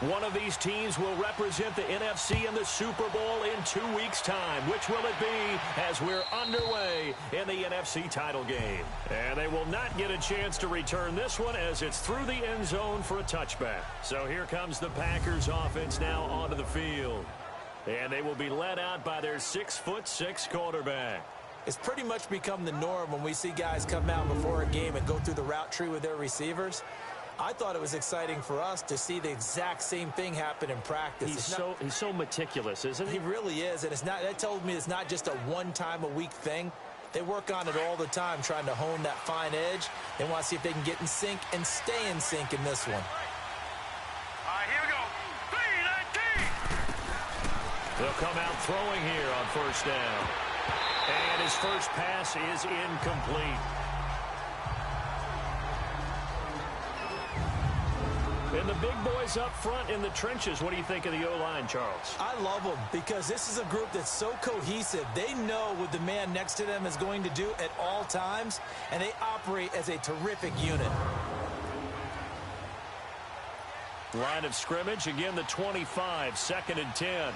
One of these teams will represent the NFC in the Super Bowl in 2 weeks' time. Which will it be as we're underway in the NFC title game? And they will not get a chance to return this one as it's through the end zone for a touchback. So here comes the Packers offense now onto the field. And they will be led out by their 6'6" quarterback. It's pretty much become the norm when we see guys come out before a game and go through the route tree with their receivers. I thought it was exciting for us to see the exact same thing happen in practice. He's so meticulous, isn't he? He really is, and that tells me it's not just a one-time-a-week thing. They work on it all the time, trying to hone that fine edge. They want to see if they can get in sync and stay in sync in this one. All right, here we go. 3-19. They'll come out throwing here on first down. And his first pass is incomplete. And the big boys up front in the trenches. What do you think of the O-line, Charles? I love them because this is a group that's so cohesive. They know what the man next to them is going to do at all times, and they operate as a terrific unit. Line of scrimmage, again the 25, 2nd and 10.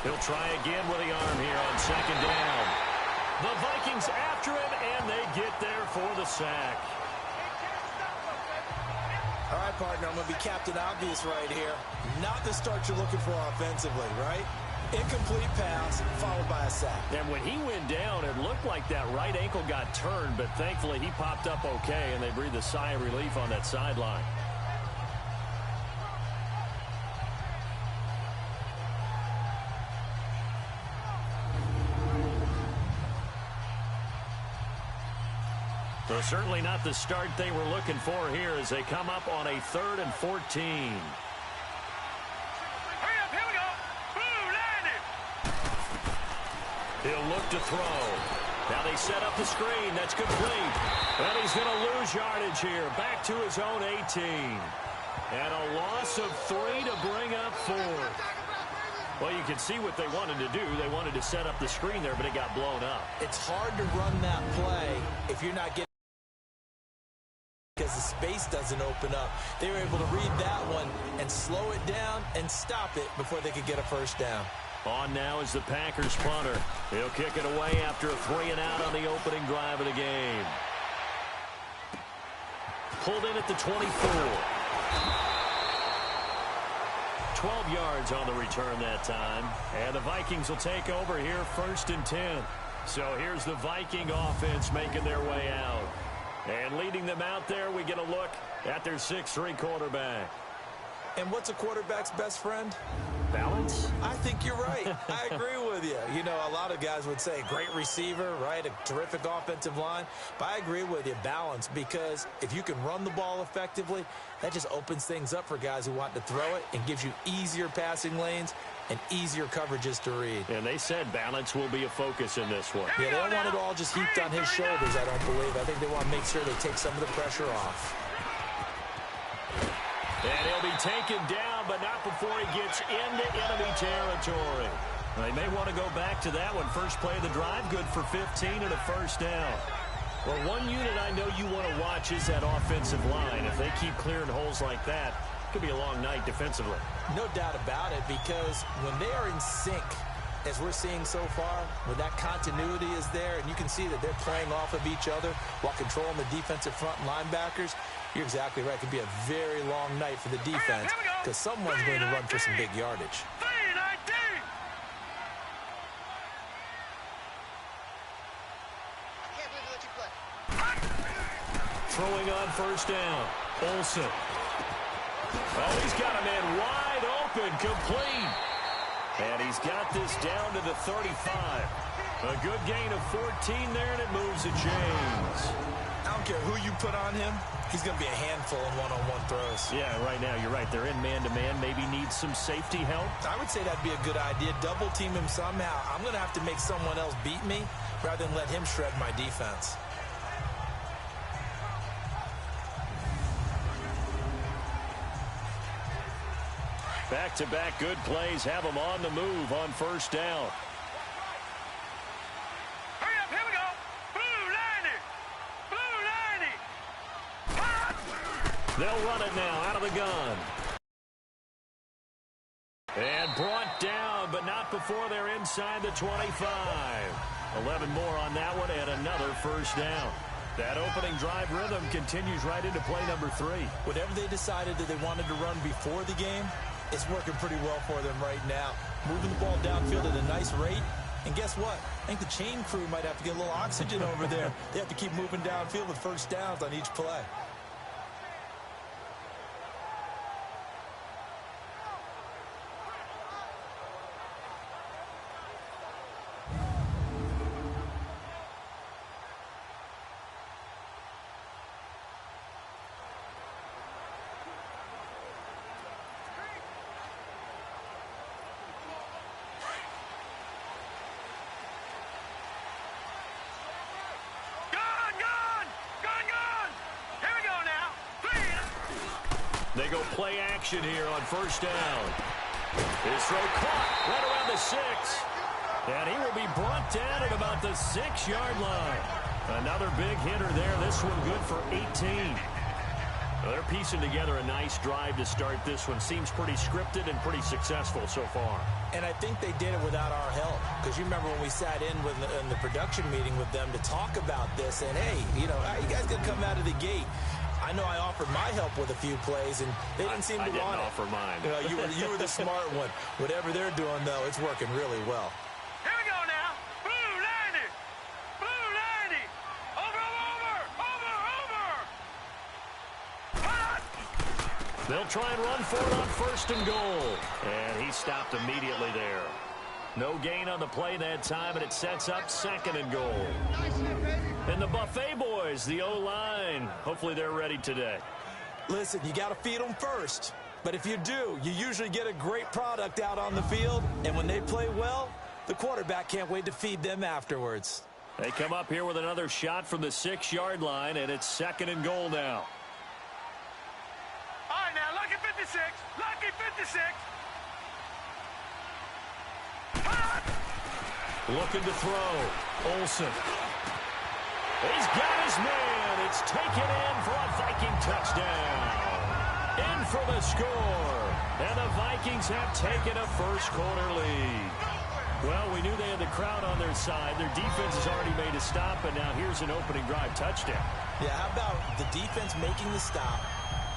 He'll try again with the arm here on 2nd down. The Vikings after him, and they get there for the sack. All right, partner, I'm going to be Captain Obvious right here. Not the start you're looking for offensively, right? Incomplete pass followed by a sack. And when he went down, it looked like that right ankle got turned, but thankfully he popped up okay, and they breathed a sigh of relief on that sideline. So certainly not the start they were looking for here as they come up on a 3rd and 14. Hurry up, here we go. Boom, landed. He'll look to throw. Now they set up the screen. That's complete. But he's going to lose yardage here. Back to his own 18. And a loss of 3 to bring up 4. Well, you can see what they wanted to do. They wanted to set up the screen there, but it got blown up. It's hard to run that play if you're not getting, because the space doesn't open up. They were able to read that one and slow it down and stop it before they could get a first down. On now is the Packers punter. He'll kick it away after a 3 and out on the opening drive of the game. Pulled in at the 24. 12 yards on the return that time. And the Vikings will take over here 1st and 10. So here's the Viking offense making their way out. And leading them out there, we get a look at their 6'3" quarterback. And what's a quarterback's best friend? Balance? I think you're right. I agree with you. You know, a lot of guys would say great receiver, right? A terrific offensive line. But I agree with you, balance, because if you can run the ball effectively, that just opens things up for guys who want to throw it and gives you easier passing lanes and easier coverages to read. And they said balance will be a focus in this one. Yeah, they don't want it all just heaped on his shoulders, I don't believe. I think they want to make sure they take some of the pressure off. And he'll be taken down, but not before he gets into enemy territory. They may want to go back to that one. First play of the drive, good for 15 and a first down. Well, one unit I know you want to watch is that offensive line. If they keep clearing holes like that, it could be a long night defensively. No doubt about it, because when they are in sync, as we're seeing so far, when that continuity is there, and you can see that they're playing off of each other while controlling the defensive front linebackers, you're exactly right. It could be a very long night for the defense because someone's going to run for some big yardage. Throwing on first down. Olsen. Oh, he's got a man wide open, complete. And he's got this down to the 35. A good gain of 14 there, and it moves to James. I don't care who you put on him. He's going to be a handful in one-on-one throws. Yeah, right now, you're right. They're in man-to-man. Maybe needs some safety help. I would say that'd be a good idea. Double team him somehow. I'm going to have to make someone else beat me rather than let him shred my defense. Back-to-back good plays have them on the move on first down. Hurry up, here we go. They'll run it now out of the gun. And brought down, but not before they're inside the 25. 11 more on that one and another first down. That opening drive rhythm continues right into play number 3. Whatever they decided that they wanted to run before the game, it's working pretty well for them right now. Moving the ball downfield at a nice rate. And guess what? I think the chain crew might have to get a little oxygen over there. They have to keep moving downfield with first downs on each play. They go play action here on first down. His throw caught right around the 6. And he will be brought down at about the 6-yard line. Another big hitter there. This one good for 18. Well, they're piecing together a nice drive to start this one. Seems pretty scripted and pretty successful so far. And I think they did it without our help. Because you remember when we sat in the production meeting with them to talk about this. And, hey, you know, you guys got to come out of the gate. I know I offered my help with a few plays, and they didn't seem to want it. I didn't offer mine. You were the smart one. Whatever they're doing, though, it's working really well. Here we go now. Blue, Landy. Blue, Landy. Over. They'll try and run for it on first and goal. And he stopped immediately there. No gain on the play that time, and it sets up second and goal. And the Buffet boys, the O-line, hopefully they're ready today. Listen, you got to feed them first. But if you do, you usually get a great product out on the field. And when they play well, the quarterback can't wait to feed them afterwards. They come up here with another shot from the 6-yard line, and it's second and goal now. All right, now, lucky 56. Lucky 56. Looking to throw. Olsen. He's got his man. It's taken in for a Viking touchdown. In for the score. And the Vikings have taken a first-quarter lead. Well, we knew they had the crowd on their side. Their defense has already made a stop, and now here's an opening drive touchdown. Yeah, how about the defense making the stop,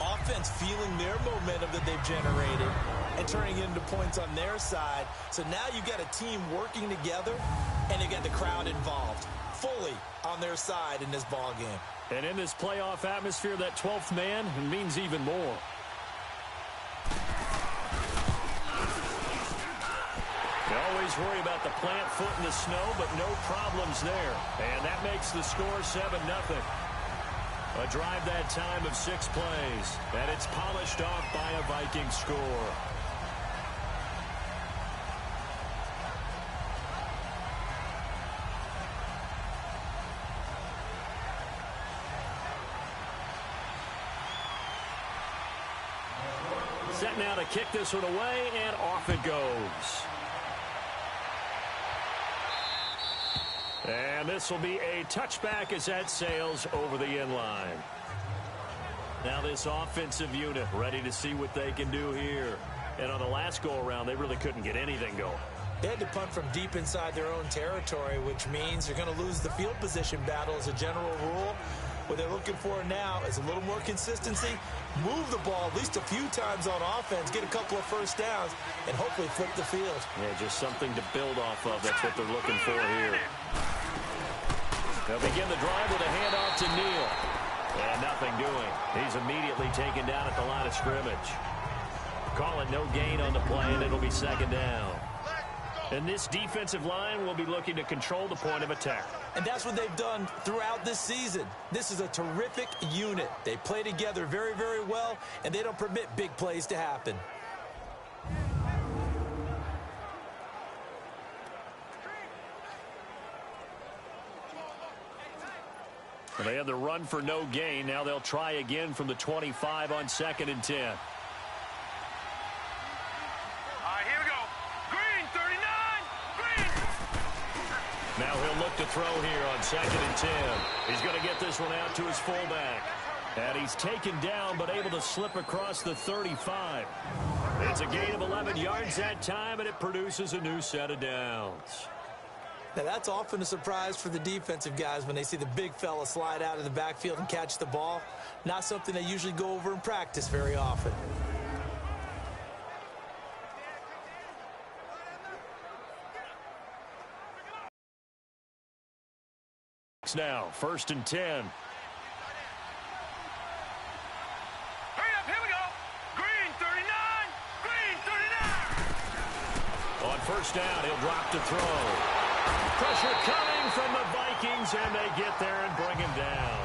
offense feeling their momentum that they've generated, and turning it into points on their side. So now you've got a team working together, and you got the crowd involved fully on their side in this ball game. And in this playoff atmosphere, that 12th man means even more. You always worry about the plant foot in the snow, but no problems there. And that makes the score 7-0. A drive that time of 6 plays, and it's polished off by a Viking score. Set now to kick this one away, and off it goes. And this will be a touchback as that sails over the end line. Now this offensive unit ready to see what they can do here. And on the last go-around, they really couldn't get anything going. They had to punt from deep inside their own territory, which means they're going to lose the field position battle as a general rule. What they're looking for now is a little more consistency, move the ball at least a few times on offense, get a couple of first downs, and hopefully flip the field. Yeah, just something to build off of. That's what they're looking for here. They'll begin the drive with a handoff to Neal. And nothing doing. He's immediately taken down at the line of scrimmage. Call it no gain on the play, and it'll be second down. And this defensive line will be looking to control the point of attack. And that's what they've done throughout this season. This is a terrific unit. They play together very, very well, and they don't permit big plays to happen. Well, they had the run for no gain. Now they'll try again from the 25 on 2nd and 10. Now he'll look to throw here on 2nd and 10. He's going to get this one out to his fullback. And he's taken down, but able to slip across the 35. It's a gain of 11 yards that time, and it produces a new set of downs. Now, that's often a surprise for the defensive guys when they see the big fella slide out of the backfield and catch the ball. Not something they usually go over in practice very often. Now, 1st and 10. Hurry up, here we go. Green 39, green 39. On 1st down, he'll drop to throw. Pressure coming from the Vikings, and they get there and bring him down.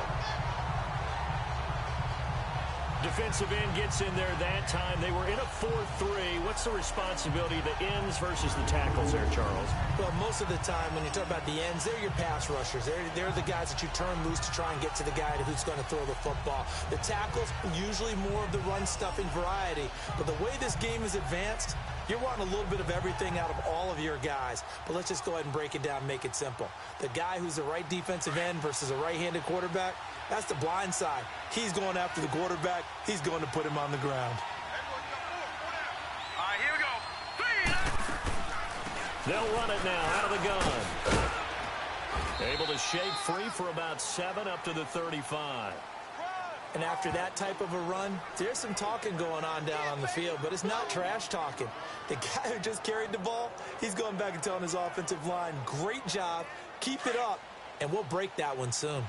Defensive end gets in there that time. They were in a 4-3. What's the responsibility of the ends versus the tackles there, Charles? Well, most of the time when you talk about the ends, they're your pass rushers. They're the guys that you turn loose to try and get to the guy who's going to throw the football. The tackles, usually more of the run-stuffing variety. But the way this game is advanced, you're wanting a little bit of everything out of all of your guys. But let's just go ahead and break it down and make it simple. The guy who's the right defensive end versus a right-handed quarterback, that's the blind side. He's going after the quarterback. He's going to put him on the ground. All right, here we go. They'll run it now out of the gun. Able to shake free for about 7 up to the 35. And after that type of a run, there's some talking going on down on the field, but it's not trash talking. The guy who just carried the ball, he's going back and telling his offensive line, great job, keep it up, and we'll break that one soon.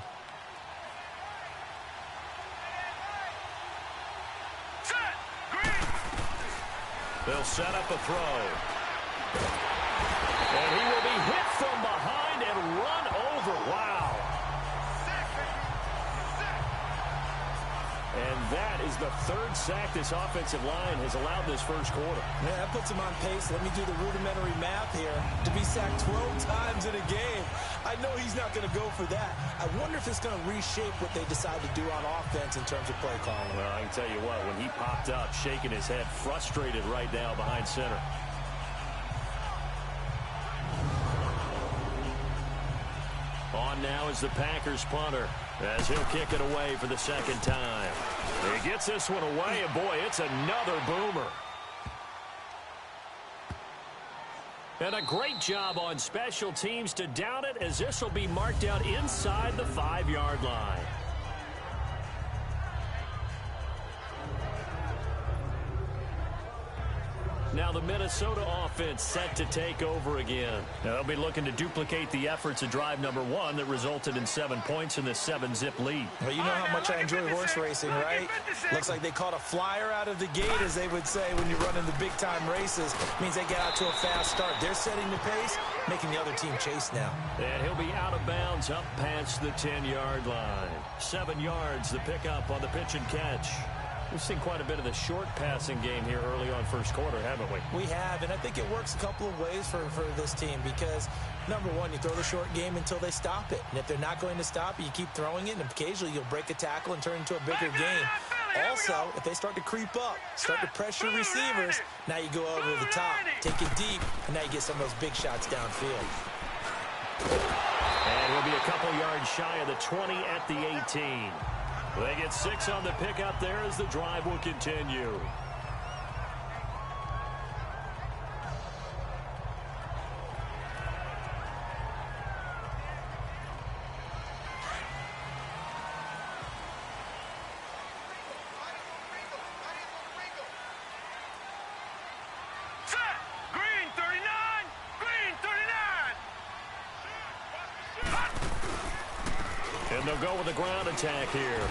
Set, green. They'll set up a throw. And he will be hit from behind and run over. Wow. And that is the 3rd sack this offensive line has allowed this first quarter. Yeah, that puts him on pace. Let me do the rudimentary math here. To be sacked 12 times in a game, I know he's not going to go for that. I wonder if it's going to reshape what they decide to do on offense in terms of play calling. Well, I can tell you what, when he popped up, shaking his head, frustrated right now behind center. On now is the Packers punter, as he'll kick it away for the 2nd time. He gets this one away, and boy, it's another boomer. And a great job on special teams to down it, as this will be marked out inside the 5-yard line. Now the Minnesota offense set to take over again. Now they'll be looking to duplicate the efforts of drive number 1 that resulted in 7 points in this 7-zip lead. Well, you know how much I enjoy horse racing, right? Looks like they caught a flyer out of the gate, as they would say when you're running the big-time races. It means they get out to a fast start. They're setting the pace, making the other team chase now. And he'll be out of bounds up past the 10-yard line. 7 yards, the pickup on the pitch and catch. We've seen quite a bit of the short passing game here early on first quarter, haven't we? We have, and I think it works a couple of ways for this team because, number one, you throw the short game until they stop it. And if they're not going to stop it, you keep throwing it, and occasionally you'll break a tackle and turn it into a bigger game. Also, if they start to creep up, start to pressure receivers, now you go over the top, take it deep, and now you get some of those big shots downfield. And we'll be a couple yards shy of the 20 at the 18. They get 6 on the pickup there as the drive will continue. Set, green 39, green 39. And they'll go with a ground attack here.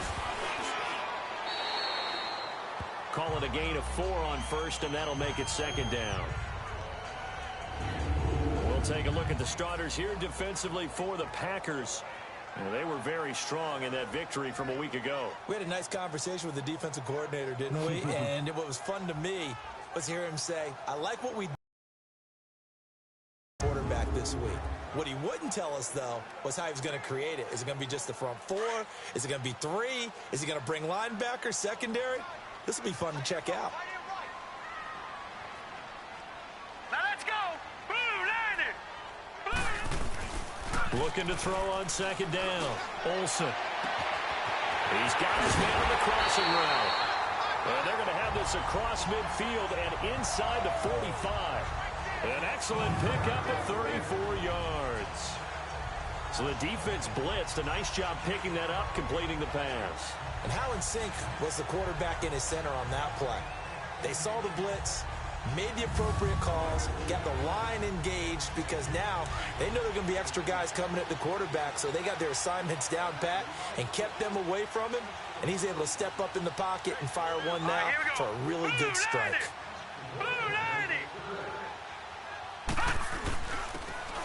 Call it a gain of 4 on first, and that'll make it 2nd down. We'll take a look at the starters here defensively for the Packers. They were very strong in that victory from a week ago. We had a nice conversation with the defensive coordinator, didn't we? And what was fun to me was hear him say, I like what we did quarterback this week. What he wouldn't tell us, though, was how he was going to create it. Is it going to be just the front 4? Is it going to be 3? Is he going to bring linebackers, secondary? This will be fun to check out. Now let's go. Blue line it. Blue. Looking to throw on 2nd down. Olsen. He's got his man on the crossing route. And they're going to have this across midfield and inside the 45. An excellent pickup of 34 yards. So the defense blitzed. A nice job picking that up, completing the pass. And how in sync was the quarterback in his center on that play? They saw the blitz, made the appropriate calls, got the line engaged because now they know there are going to be extra guys coming at the quarterback, so they got their assignments down pat and kept them away from him, and he's able to step up in the pocket and fire one now for a really good strike.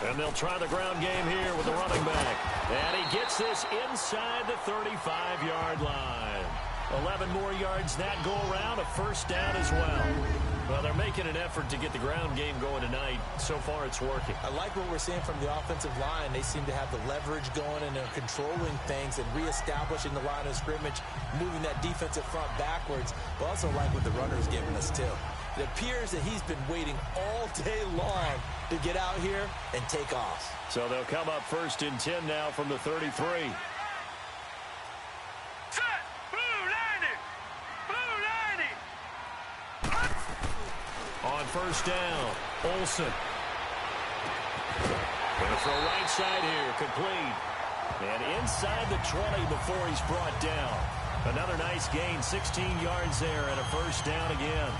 And they'll try the ground game here with the running back. And he gets this inside the 35-yard line. 11 more yards that go around, a first down as well. Well, they're making an effort to get the ground game going tonight. So far, it's working. I like what we're seeing from the offensive line. They seem to have the leverage going, and they're controlling things and reestablishing the line of scrimmage, moving that defensive front backwards. But also like what the runner's giving us, too. It appears that he's been waiting all day long to get out here and take off. So they'll come up first and 10 now from the 33. On first down, Olsen. Going to throw right side here, complete. And inside the 20 before he's brought down. Another nice gain, 16 yards there, and a first down again.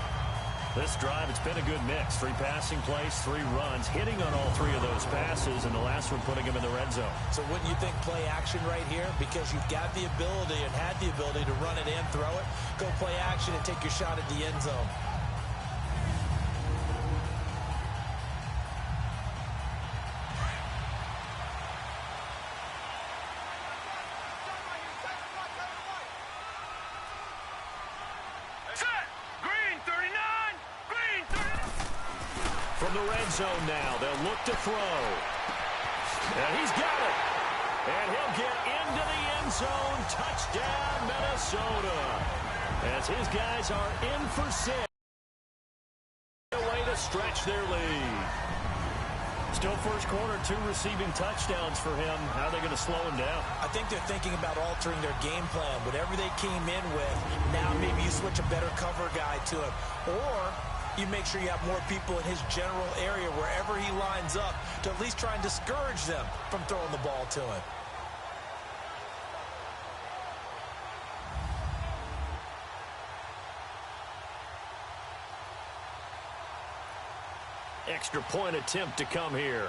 This drive, it's been a good mix. 3 passing plays, 3 runs, hitting on all 3 of those passes, and the last one putting him in the red zone. So wouldn't you think play action right here? Because you've got the ability and had the ability to run it and throw it. Go play action and take your shot at the end zone. From the red zone now, they'll look to throw. And he's got it. And he'll get into the end zone. Touchdown, Minnesota. As his guys are in for 6. A way to stretch their lead. Still first quarter, 2 receiving touchdowns for him. How are they going to slow him down? I think they're thinking about altering their game plan. Whatever they came in with, now maybe you switch a better cover guy to him. Or you make sure you have more people in his general area wherever he lines up to at least try and discourage them from throwing the ball to him. Extra point attempt to come here.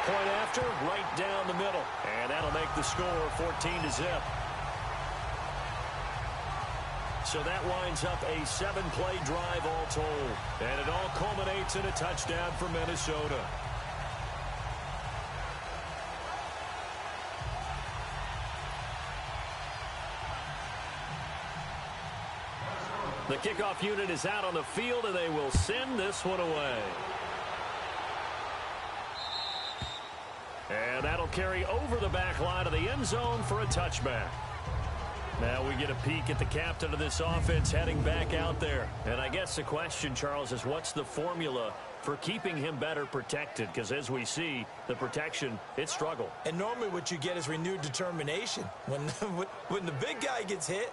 Point after, right down the middle. And that'll make the score 14-0. So that winds up a 7-play drive all told. And it all culminates in a touchdown for Minnesota. The kickoff unit is out on the field, and they will send this one away. And that'll carry over the back line of the end zone for a touchback. Now we get a peek at the captain of this offense heading back out there. And I guess the question, Charles, is what's the formula for keeping him better protected? Because as we see, the protection, it struggled. And normally what you get is renewed determination. When the big guy gets hit,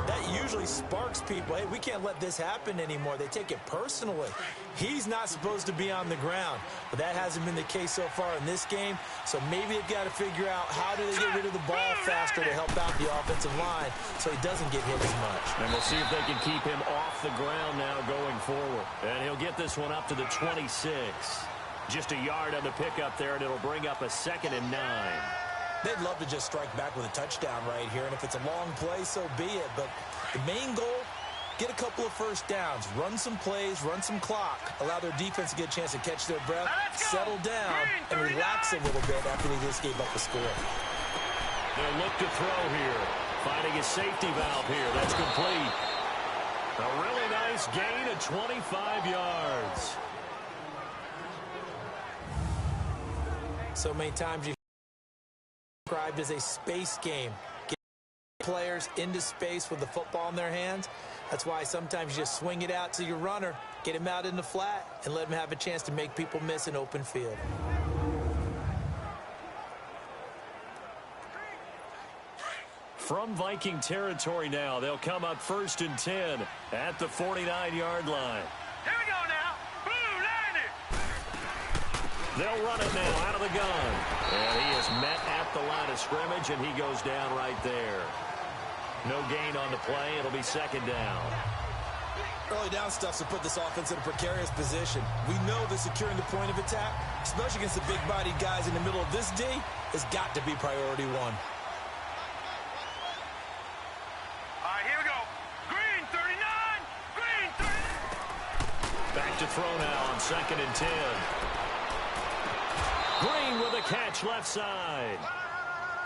that usually sparks people. Hey, we can't let this happen anymore. They take it personally. He's not supposed to be on the ground, but that hasn't been the case so far in this game. So maybe they've got to figure out how do they get rid of the ball faster to help out the offensive line so he doesn't get hit as much. And we'll see if they can keep him off the ground now going forward. And he'll get this one up to the 26. Just a yard on the pickup there, and it'll bring up a 2nd and 9. They'd love to just strike back with a touchdown right here, and if it's a long play, so be it. But the main goal, get a couple of first downs, run some plays, run some clock, allow their defense to get a chance to catch their breath, settle down, and relax a little bit after they just gave up a score. They'll look to throw here, finding a safety valve here. That's complete. A really nice gain of 25 yards. So many times you described as a space game. Get players into space with the football in their hands. That's why sometimes you just swing it out to your runner, get him out in the flat, and let him have a chance to make people miss an open field. from Viking territory now. They'll come up 1st and 10 at the 49-yard line. Here we go now. Blue line it. They'll run it now out of the gun. And he is met at the line of scrimmage, and he goes down right there. No gain on the play. It'll be 2nd down. Early down stuff to put this offense in a precarious position. We know that securing the point of attack, especially against the big-bodied guys in the middle of this D, has got to be priority one. All right, here we go. Green 39. Green 39. Back to throw now on 2nd and 10. Green with a catch left side.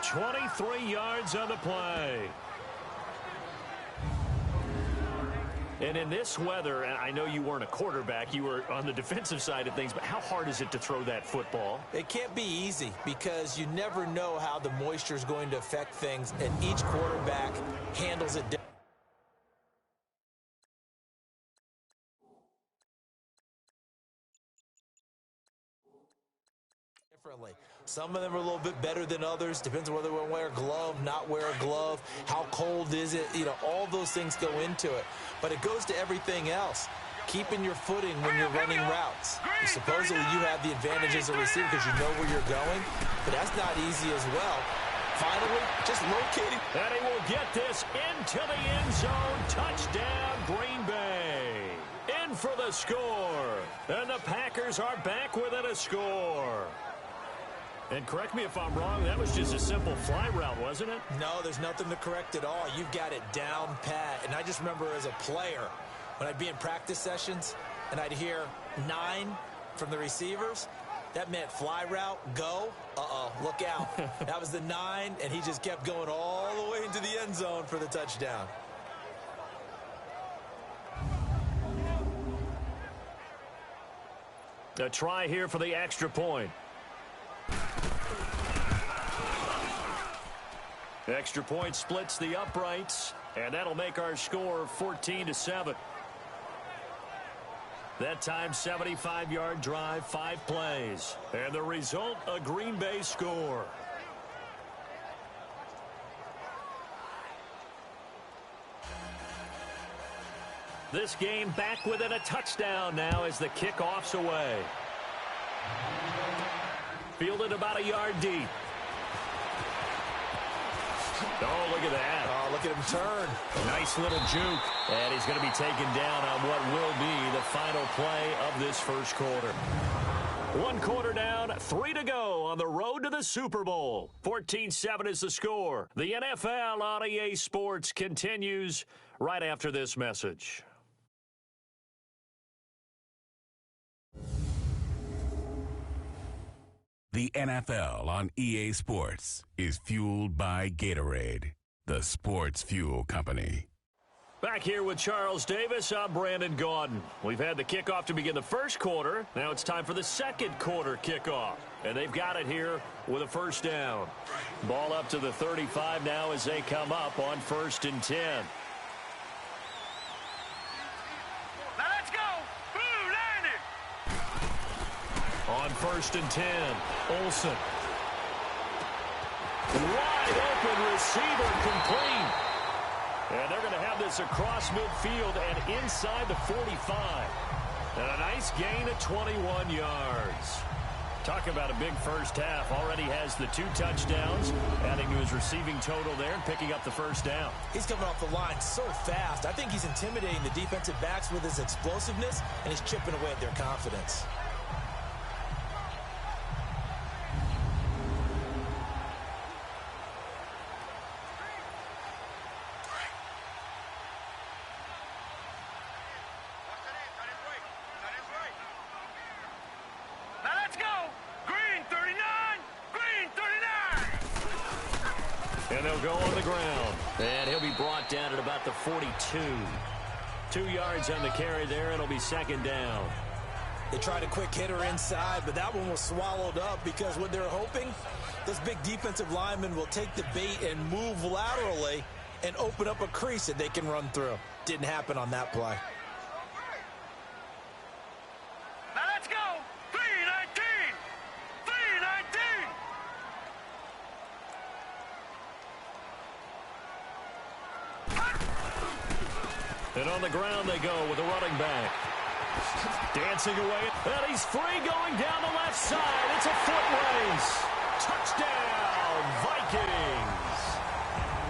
23 yards on the play. And in this weather, and I know you weren't a quarterback, you were on the defensive side of things, but how hard is it to throw that football? It can't be easy because you never know how the moisture is going to affect things, and each quarterback handles it differently. Some of them are a little bit better than others. Depends on whether we wear a glove, not wear a glove, how cold is it. You know, all those things go into it. But it goes to everything else. Keeping your footing when you're running routes. Supposedly you have the advantage as a receiver because you know where you're going, but that's not easy as well. Finally, just locating. And he will get this into the end zone. Touchdown, Green Bay. In for the score. And the Packers are back within a score. And correct me if I'm wrong, that was just a simple fly route, wasn't it? No, there's nothing to correct at all. You've got it down pat. And I just remember as a player, when I'd be in practice sessions and I'd hear 9 from the receivers, that meant fly route, go. Look out. That was the 9, and he just kept going all the way into the end zone for the touchdown. A try here for the extra point. Extra point splits the uprights, and that'll make our score 14-7. That time, 75-yard drive, 5 plays. And the result, a Green Bay score. This game back within a touchdown now as the kickoff's away. Fielded about a yard deep. Oh, look at that. Oh, look at him turn. Nice little juke. And he's going to be taken down on what will be the final play of this first quarter. 1 quarter down, 3 to go on the road to the Super Bowl. 14-7 is the score. The NFL on EA Sports continues right after this message. The NFL on EA Sports is fueled by Gatorade, the sports fuel company. Back here with Charles Davis, I'm Brandon Gaudin. We've had the kickoff to begin the first quarter. Now it's time for the second quarter kickoff. And they've got it here with a first down. Ball up to the 35 now as they come up on 1st and 10. Now let's go. Blue line it. On 1st and 10, Olsen. Wide open receiver complete. And they're going to have this across midfield and inside the 45. And a nice gain of 21 yards. Talk about a big first half. Already has the 2 touchdowns, adding to his receiving total there and picking up the first down. He's coming off the line so fast. I think he's intimidating the defensive backs with his explosiveness, and he's chipping away at their confidence. Now let's go. Green 39. Green 39. And they'll go on the ground. And he'll be brought down at about the 42. 2 yards on the carry there. It'll be 2nd down. They tried a quick hitter inside, but that one was swallowed up because what they're hoping, this big defensive lineman will take the bait and move laterally and open up a crease that they can run through. Didn't happen on that play. Now let's go. 319. 319. And on the ground they go with the running back. Dancing away, and he's free going down the left side. It's a foot race. Touchdown, Vikings.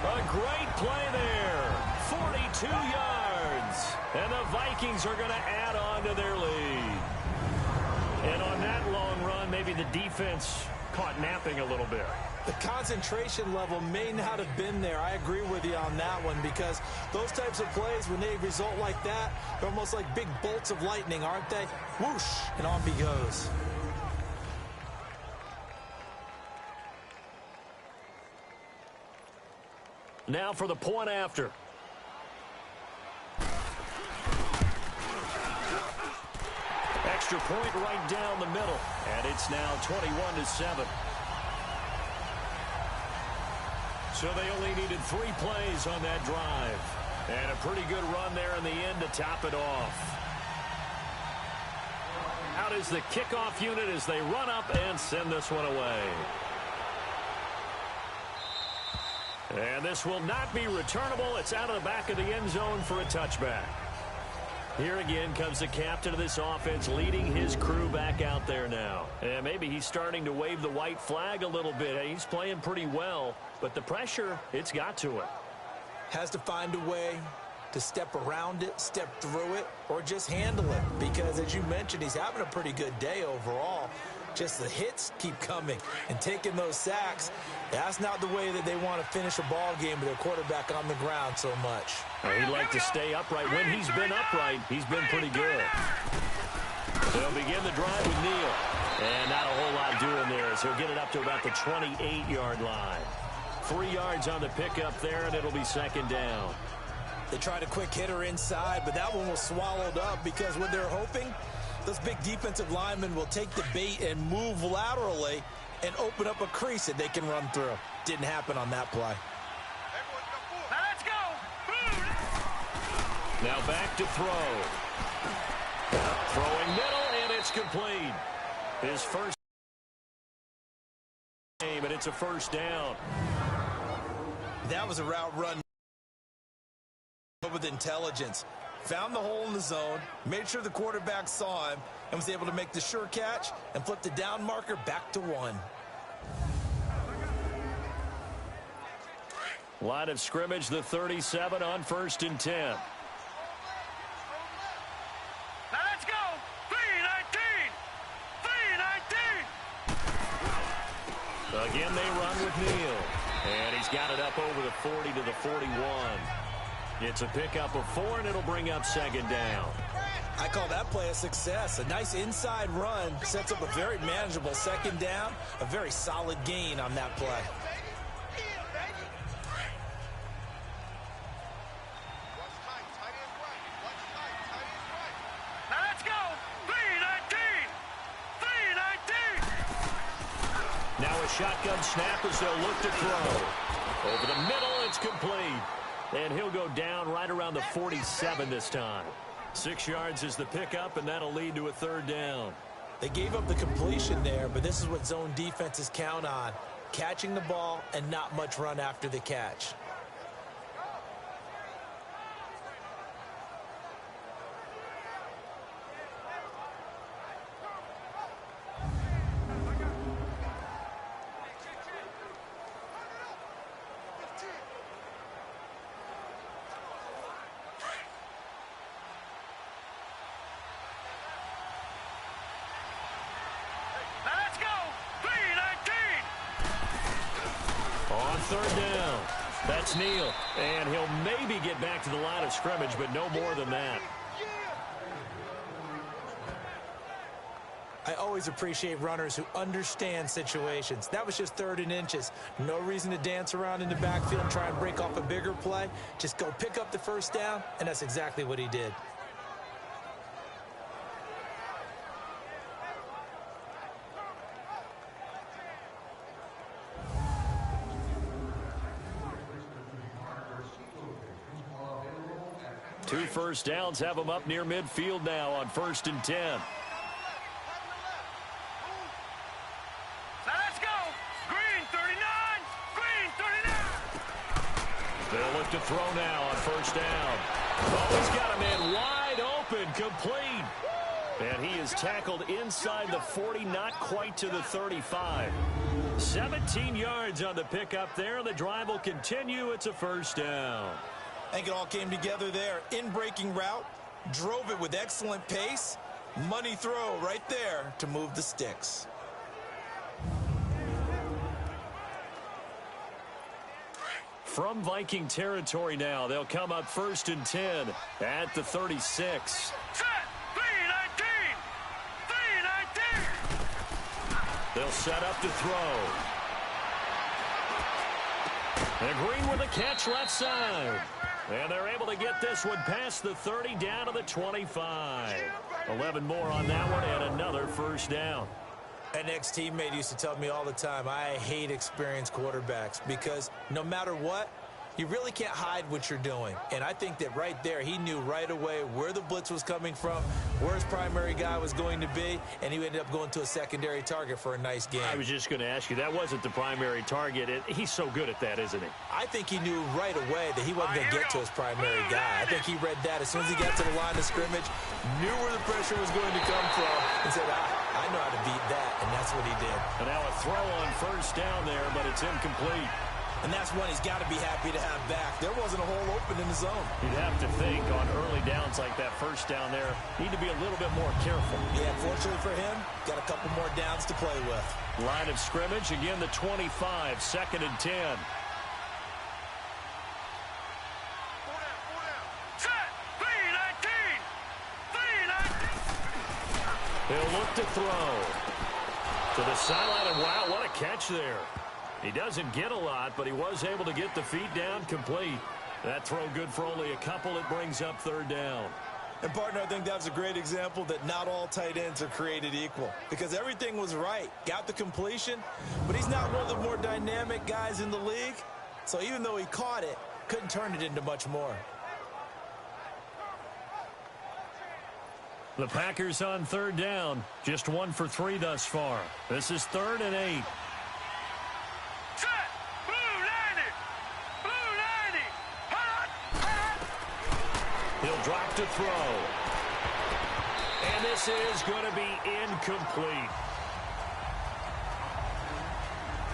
A great play there. 42 yards. And the Vikings are going to add on to their lead. And on that long run, maybe the defense caught napping a little bit. The concentration level may not have been there. I agree with you on that one, because those types of plays, when they result like that, they're almost like big bolts of lightning, aren't they? Whoosh, and on he goes. Now for the point after. Extra point right down the middle, and it's now 21-7. So they only needed 3 plays on that drive. And a pretty good run there in the end to top it off. Out is the kickoff unit as they run up and send this one away. And this will not be returnable. It's out of the back of the end zone for a touchback. Here again comes the captain of this offense leading his crew back out there now. And maybe he's starting to wave the white flag a little bit. He's playing pretty well, but the pressure, it's got to it. Has to find a way to step around it, step through it, or just handle it. Because as you mentioned, he's having a pretty good day overall. Just the hits keep coming and taking those sacks. That's not the way that they want to finish a ball game with their quarterback on the ground so much. He'd like to stay upright. When he's been upright, he's been pretty good. They'll begin the drive with Neal. And not a whole lot doing there, as he'll get it up to about the 28-yard line. 3 yards on the pickup there, and it'll be second down. They tried a quick hitter inside, but that one was swallowed up because what they're hoping, those big defensive linemen will take the bait and move laterally and open up a crease that they can run through. Didn't happen on that play. Now let's go. Now back to throw. Throwing middle, and it's complete. His first game, and it's a first down. That was a route run with intelligence. Found the hole in the zone, made sure the quarterback saw him, and was able to make the sure catch and flip the down marker back to 1. Line of scrimmage, the 37 on 1st and 10. Now let's go. 3-19. 3-19. Again, they run with Neal. And he's got it up over the 40 to the 41. It's a pickup of 4, and it'll bring up second down. I call that play a success. A nice inside run sets up a very manageable second down. A very solid gain on that play. Now let's go. 3-19. 3-19. Now a shotgun snap as they'll look to throw. Over the middle, it's complete. And he'll go down right around the 47 this time. 6 yards is the pickup, and that'll lead to a third down. They gave up the completion there, but this is what zone defenses count on. Catching the ball and not much run after the catch. Third down. That's Neal. And he'll maybe get back to the line of scrimmage, but no more than that. I always appreciate runners who understand situations. That was just 3rd and inches. No reason to dance around in the backfield and try and break off a bigger play. Just go pick up the first down, and that's exactly what he did. Two first downs have them up near midfield now on 1st and 10. Now let's go. Green 39. Green 39. They'll look to throw now on 1st down. Oh, he's got a man wide open, complete. And he is tackled inside the 40, not quite to the 35. 17 yards on the pickup there. The drive will continue. It's a first down. I think it all came together there. In-breaking route, drove it with excellent pace. Money throw right there to move the sticks. From Viking territory now, they'll come up 1st and 10 at the 36. Set. 3-19. 3-19. They'll set up to throw. And Green with a catch left side. And they're able to get this one past the 30 down to the 25. 11 more on that one and another first down. An ex-teammate used to tell me all the time, I hate experienced quarterbacks because no matter what, you really can't hide what you're doing. And I think that right there, he knew right away where the blitz was coming from, where his primary guy was going to be, and he ended up going to a secondary target for a nice game. I was just going to ask you, that wasn't the primary target. He's so good at that, isn't he? I think he knew right away that he wasn't going to get to his primary guy. I think he read that as soon as he got to the line of scrimmage, knew where the pressure was going to come from, and said, I know how to beat that, and that's what he did. And now a throw on first down there, but it's incomplete. And that's one he's got to be happy to have back. There wasn't a hole open in the zone. You'd have to think on early downs like that first down there, need to be a little bit more careful. Yeah, fortunately for him, got a couple more downs to play with. Line of scrimmage, again the 25, 2nd and 10. Set. 3-19. 3-19. He'll look to throw. To the sideline, and wow, what a catch there. He doesn't get a lot, but he was able to get the feet down complete. That throw good for only a couple. It brings up 3rd down. And, partner, I think that's a great example that not all tight ends are created equal because everything was right. Got the completion, but he's not one of the more dynamic guys in the league. So even though he caught it, couldn't turn it into much more. The Packers on 3rd down. Just 1 for 3 thus far. This is 3rd and 8. He'll drop to throw. And this is going to be incomplete.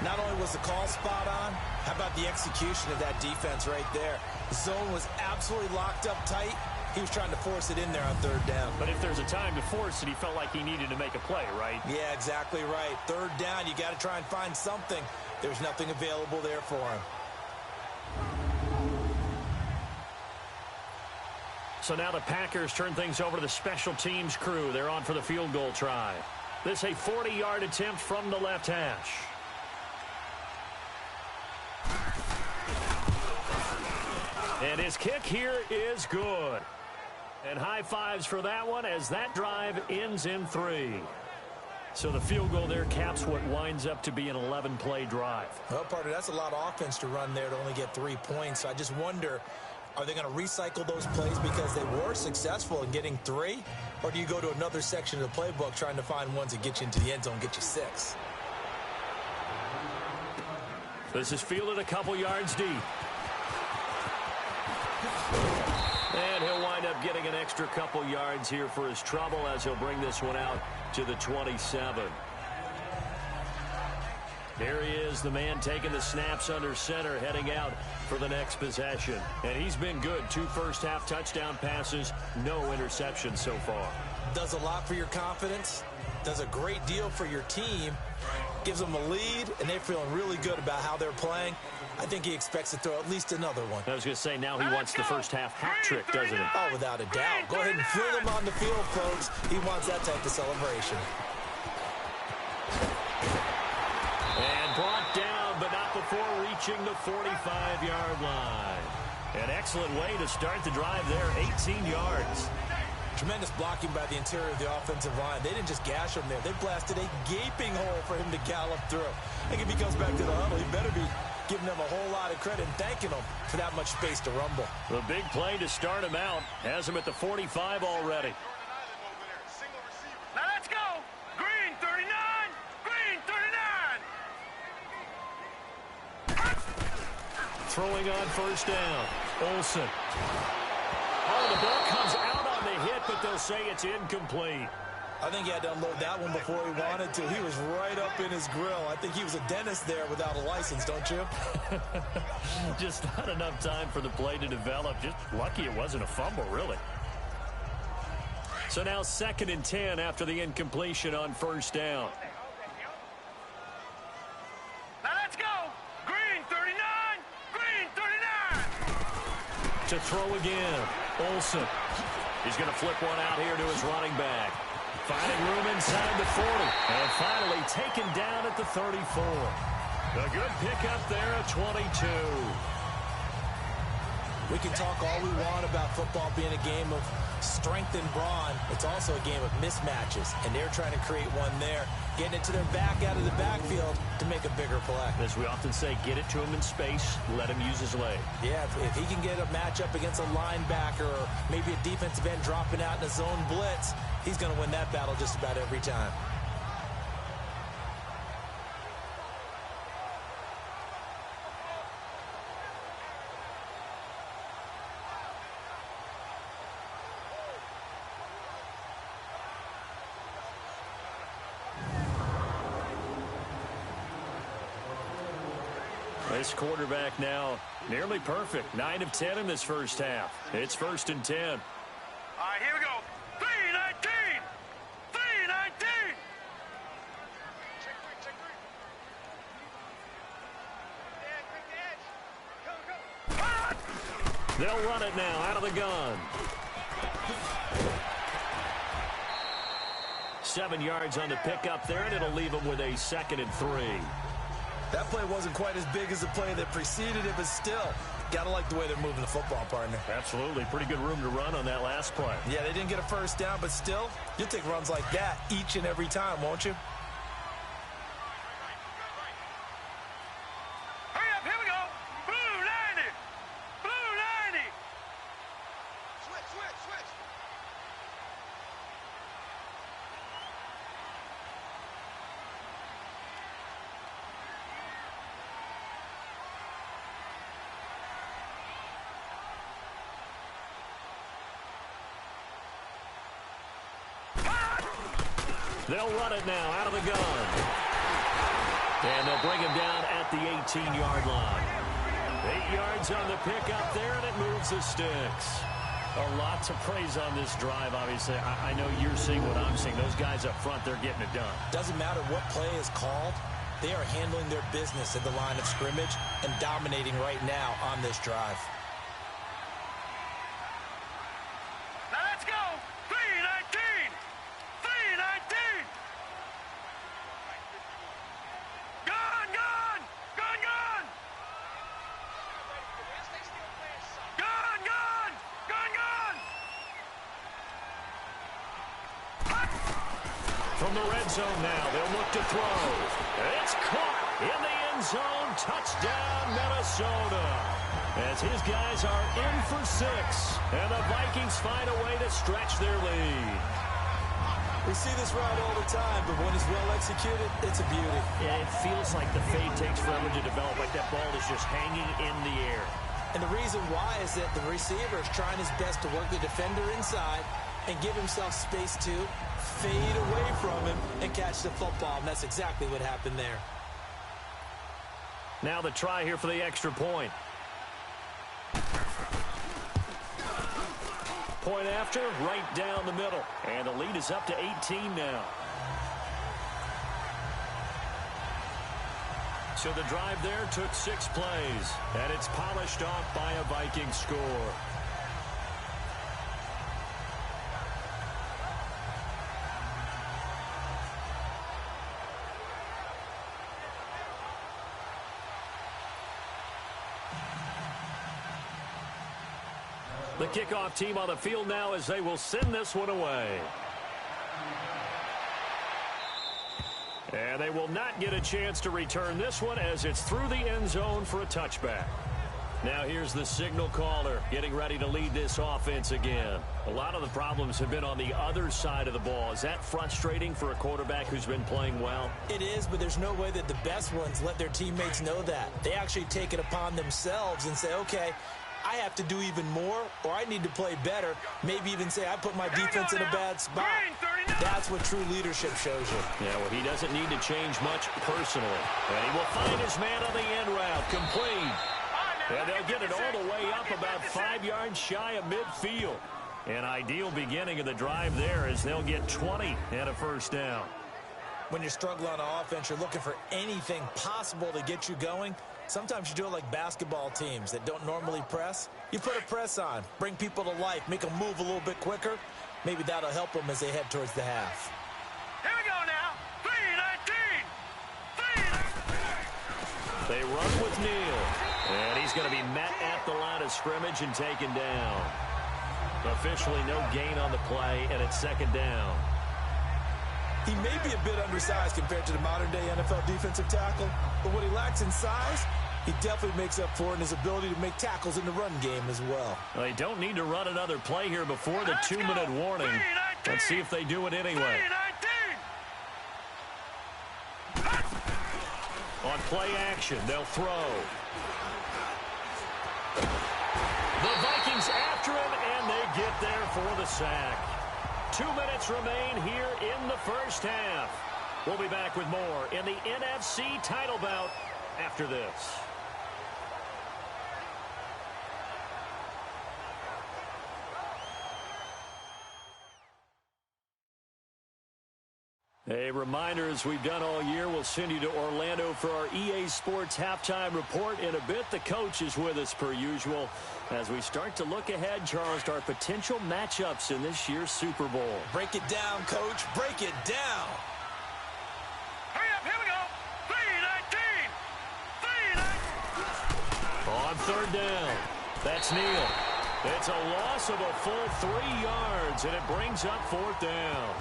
Not only was the call spot on, how about the execution of that defense right there? The zone was absolutely locked up tight. He was trying to force it in there on 3rd down. But if there's a time to force it, he felt like he needed to make a play, right? Yeah, exactly right. 3rd down, you got to try and find something. There's nothing available there for him. So now the Packers turn things over to the special teams crew. They're on for the field goal try. This a 40-yard attempt from the left hash. And his kick here is good. And high fives for that one as that drive ends in 3. So the field goal there caps what winds up to be an 11-play drive. Well, partner, that's a lot of offense to run there to only get 3 points. So I just wonder, are they going to recycle those plays because they were successful in getting 3? Or do you go to another section of the playbook trying to find ones that get you into the end zone, get you 6? This is fielded a couple yards deep. And he'll wind up getting an extra couple yards here for his trouble as he'll bring this one out to the 27. There he is, the man taking the snaps under center, heading out for the next possession. And he's been good. 2 first-half touchdown passes, no interceptions so far. Does a lot for your confidence, does a great deal for your team, gives them a lead, and they're feeling really good about how they're playing. I think he expects to throw at least another one. I was going to say, now he wants the first-half hat trick, doesn't he? Oh, without a doubt. Go ahead and fill him on the field, folks. He wants that type of celebration. And brought down, but not before reaching the 45-yard line. An excellent way to start the drive there, 18 yards. Tremendous blocking by the interior of the offensive line. They didn't just gash him there. They blasted a gaping hole for him to gallop through. I think if he comes back to the huddle, he better be giving them a whole lot of credit and thanking them for that much space to rumble. The big play to start him out has him at the 45 already. Now let's go. Green 39. Green 39. Throwing on first down. Olsen. Oh, the ball comes out on the hit, but they'll say it's incomplete. I think he had to unload that one before he wanted to. He was right up in his grill. I think he was a dentist there without a license, don't you? Just not enough time for the play to develop. Just lucky it wasn't a fumble, really. So now 2nd and 10 after the incompletion on first down. Now let's go. Green 39. Green 39. To throw again. Olsen. He's going to flip one out here to his running back. Finding room inside the 40. And finally taken down at the 34. A good pickup there at 22. We can talk all we want about football being a game of strength and brawn. It's also a game of mismatches, and they're trying to create one there, getting it to their back out of the backfield to make a bigger play. As we often say, get it to him in space, let him use his leg. Yeah, if he can get a matchup against a linebacker or maybe a defensive end dropping out in a zone blitz, he's going to win that battle just about every time. This quarterback now nearly perfect. 9 of 10 in this first half. It's 1st and 10. All right, here we go. 3-19. 3-19. Check three. They'll run it now out of the gun. 7 yards on the pickup there, and it'll leave them with a 2nd and 3. That play wasn't quite as big as the play that preceded it, but still, gotta like the way they're moving the football, partner. Absolutely. Pretty good room to run on that last play. Yeah, they didn't get a first down, but still, you'll take runs like that each and every time, won't you? Hurry up, here we go. Blue 90. Blue 90. Switch. They'll run it now out of the gun. And they'll bring him down at the 18-yard line. 8 yards on the pickup there, and it moves the sticks. A lot to praise on this drive, obviously. I know you're seeing what I'm seeing. Those guys up front, they're getting it done. Doesn't matter what play is called. They are handling their business at the line of scrimmage and dominating right now on this drive. Now let's go. 3-19. 3-19. Gone. Gone. From the red zone now, they'll look to throw. It's caught in the end zone. Touchdown, Minnesota. As his guys are in for 6. And the Vikings find a way to stretch their lead. We see this route all the time, but when it's well executed, it's a beauty. Yeah, it feels like the fade takes forever to develop, like that ball is just hanging in the air. And the reason why is that the receiver is trying his best to work the defender inside and give himself space to fade away from him and catch the football. And that's exactly what happened there. Now the try here for the extra point. Point after, right down the middle. And the lead is up to 18 now. So the drive there took 6 plays. And it's polished off by a Viking score. The kickoff team on the field now as they will send this one away. And they will not get a chance to return this one as it's through the end zone for a touchback. Now here's the signal caller getting ready to lead this offense again. A lot of the problems have been on the other side of the ball. Is that frustrating for a quarterback who's been playing well? It is, but there's no way that the best ones let their teammates know that. They actually take it upon themselves and say, okay, I have to do even more, or I need to play better. Maybe even say I put my defense in a bad spot. That's what true leadership shows you. Yeah, well, he doesn't need to change much personally. And he will find his man on the end route. Complete. And they'll get it all the way up about 5 yards shy of midfield. An ideal beginning of the drive there as they'll get 20 and a first down. When you're struggling on offense, you're looking for anything possible to get you going. Sometimes you do it like basketball teams that don't normally press. You put a press on, bring people to life, make them move a little bit quicker. Maybe that'll help them as they head towards the half. Here we go now. 3-19. They run with Neal. And he's going to be met at the line of scrimmage and taken down. Officially no gain on the play, and it's second down. He may be a bit undersized compared to the modern-day NFL defensive tackle, but what he lacks in size, he definitely makes up for in his ability to make tackles in the run game as well. They don't need to run another play here before the 2-minute warning. Let's see if they do it anyway. On play action, they'll throw. The Vikings after him, and they get there for the sack. 2 minutes remain here in the first half. We'll be back with more in the NFC title bout after this. A reminder, as we've done all year, we'll send you to Orlando for our EA Sports halftime report. In a bit, the coach is with us per usual as we start to look ahead, Charles, to our potential matchups in this year's Super Bowl. Break it down, Coach. Break it down. Hurry up, here we go. 3-19. 3-19. On third down, that's Neal. It's a loss of a full 3 yards, and it brings up fourth down.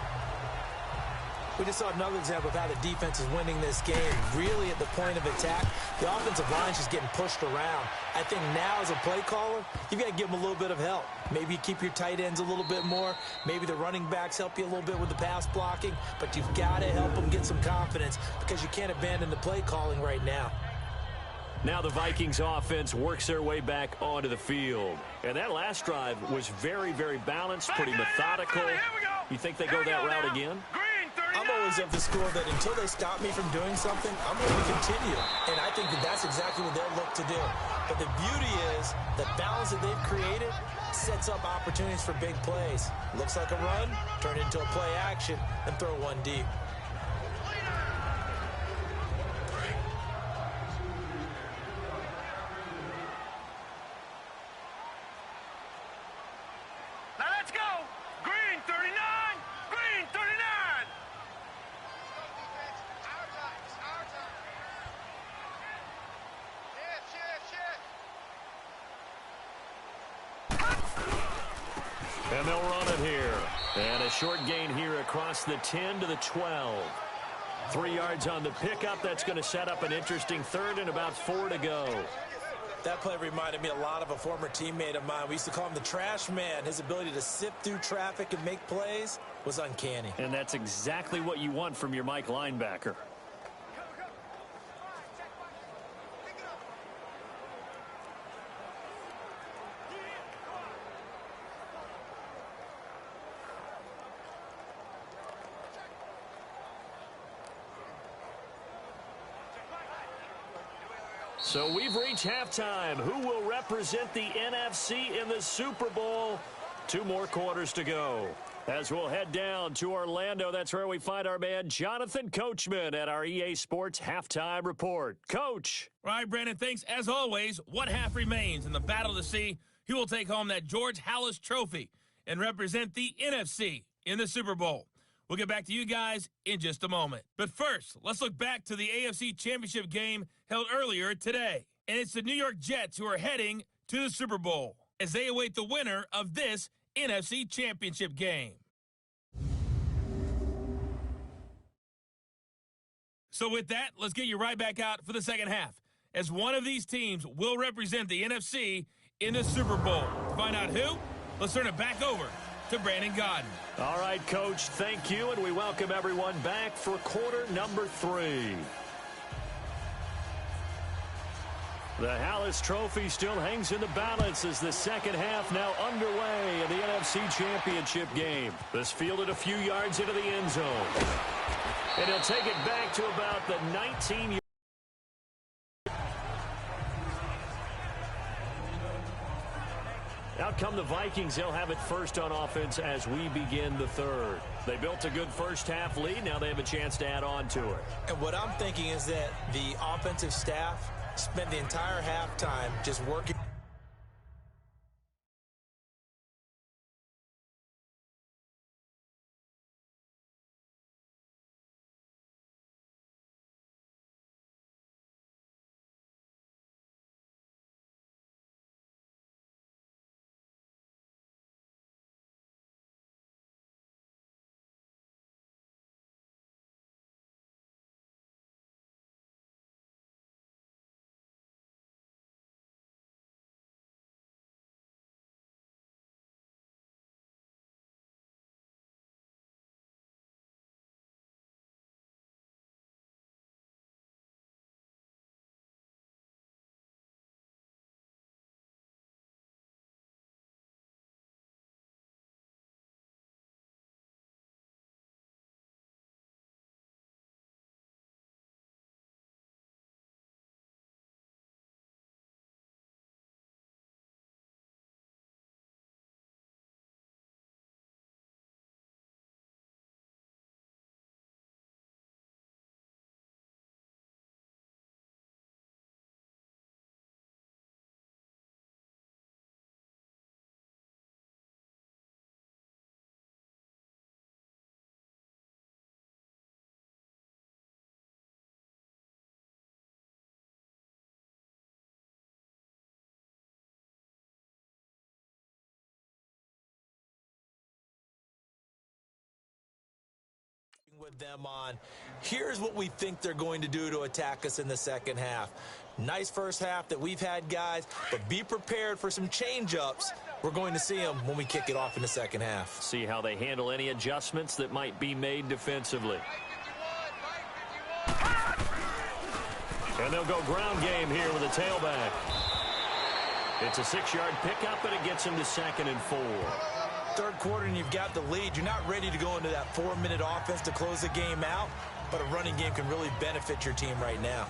We just saw another example of how the defense is winning this game. Really at the point of attack, the offensive line is just getting pushed around. I think now as a play caller, you've got to give them a little bit of help. Maybe you keep your tight ends a little bit more. Maybe the running backs help you a little bit with the pass blocking. But you've got to help them get some confidence because you can't abandon the play calling right now. Now the Vikings offense works their way back onto the field. And that last drive was very, very balanced, pretty methodical. You think they go that route again? I'm always of the school that until they stop me from doing something, I'm going to continue. And I think that that's exactly what they'll look to do. But the beauty is the balance that they've created sets up opportunities for big plays. Looks like a run, turn into a play action, and throw one deep. Now let's go. Green 39. Green 39. And they'll run it here. And a short gain here across the 10 to the 12. 3 yards on the pickup. That's going to set up an interesting third and about 4 to go. That play reminded me a lot of a former teammate of mine. We used to call him the trash man. His ability to sift through traffic and make plays was uncanny. And that's exactly what you want from your Mike linebacker. So we've reached halftime. Who will represent the NFC in the Super Bowl? 2 more quarters to go. As we'll head down to Orlando, that's where we find our man Jonathan Coachman at our EA Sports halftime report. Coach. All right, Brandon, thanks. As always, one half remains in the battle to see who will take home that George Halas trophy and represent the NFC in the Super Bowl. We'll get back to you guys in just a moment. But first, let's look back to the AFC Championship game held earlier today. And it's the New York Jets who are heading to the Super Bowl as they await the winner of this NFC Championship game. So with that, let's get you right back out for the second half, as one of these teams will represent the NFC in the Super Bowl. To find out who, let's turn it back over to Brandon Godden. All right, Coach, thank you, and we welcome everyone back for quarter number 3. The Hallis Trophy still hangs in the balance as the second half now underway in the NFC Championship game. This fielded a few yards into the end zone. And he'll take it back to about the 19-yard. Out come the Vikings. They'll have it first on offense as we begin the third. They built a good first half lead. Now they have a chance to add on to it. And what I'm thinking is that the offensive staff spent the entire halftime just working. With them on. Here's what we think they're going to do to attack us in the second half. Nice first half that we've had, guys, but be prepared for some change-ups. We're going to see them when we kick it off in the second half. See how they handle any adjustments that might be made defensively. And they'll go ground game here with a tailback. It's a 6-yard pickup, and it gets him to 2nd and 4. Third quarter and you've got the lead. You're not ready to go into that 4-minute offense to close the game out, but a running game can really benefit your team right now.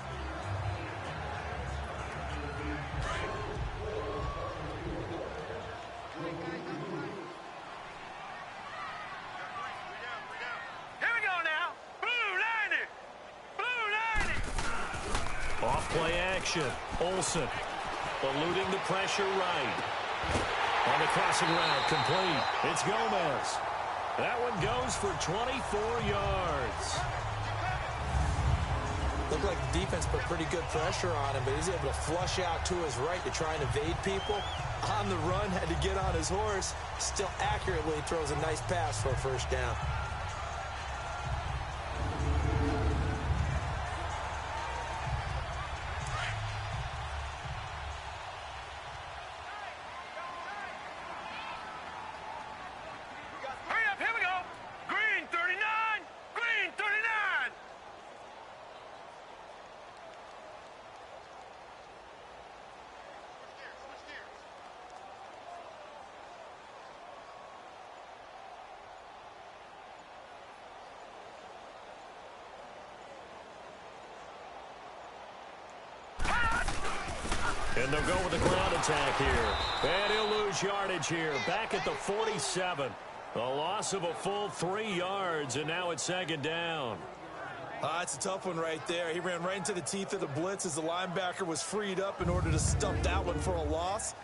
Here we go now. Blue 90. Blue 90. Off play action. Olsen eluding the pressure right. On the crossing route, complete. It's Gomez. That one goes for 24 yards. Looked like the defense put pretty good pressure on him, but he's able to flush out to his right to try and evade people. On the run, had to get on his horse. Still accurately throws a nice pass for a first down. And they'll go with the ground attack here. And he'll lose yardage here. Back at the 47. A loss of a full 3 yards, and now it's 2nd down. That's a tough one right there. He ran right into the teeth of the blitz as the linebacker was freed up in order to stump that one for a loss.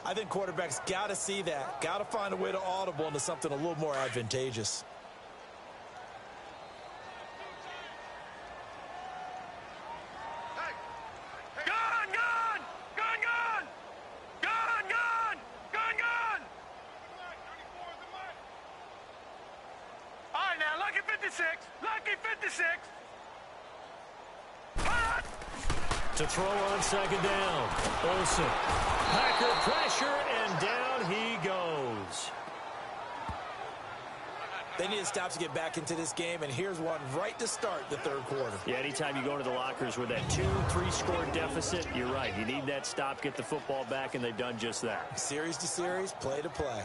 I think quarterbacks got to see that. Got to find a way to audible into something a little more advantageous. Lucky 56. To throw on 2nd down. Olsen. Packer pressure, and down he goes. They need to stop to get back into this game, and here's one right to start the third quarter. Yeah, anytime you go to the lockers with that 2-3 score deficit, you're right. You need that stop, get the football back, and they've done just that. Series to series, play to play.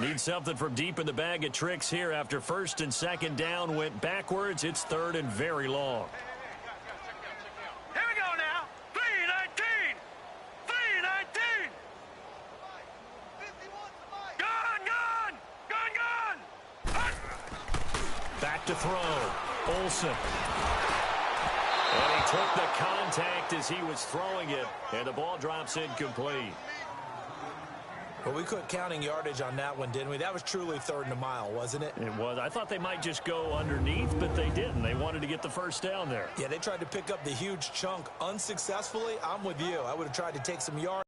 Need something from deep in the bag of tricks here after first and second down went backwards. It's third and very long. Here we go now. 3-19. 3-19. Gun. Back to throw. Olsen. And he took the contact as he was throwing it, and the ball drops incomplete. Well, we quit counting yardage on that one, didn't we? That was truly third and a mile, wasn't it? It was. I thought they might just go underneath, but they didn't. They wanted to get the first down there. Yeah, they tried to pick up the huge chunk unsuccessfully. I'm with you. I would have tried to take some yards.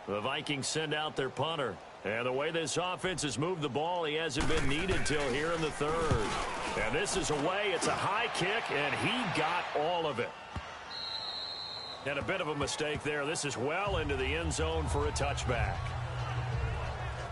The Vikings send out their punter. And the way this offense has moved the ball, he hasn't been needed till here in the third. And this is away. It's a high kick, and he got all of it. And a bit of a mistake there. This is well into the end zone for a touchback.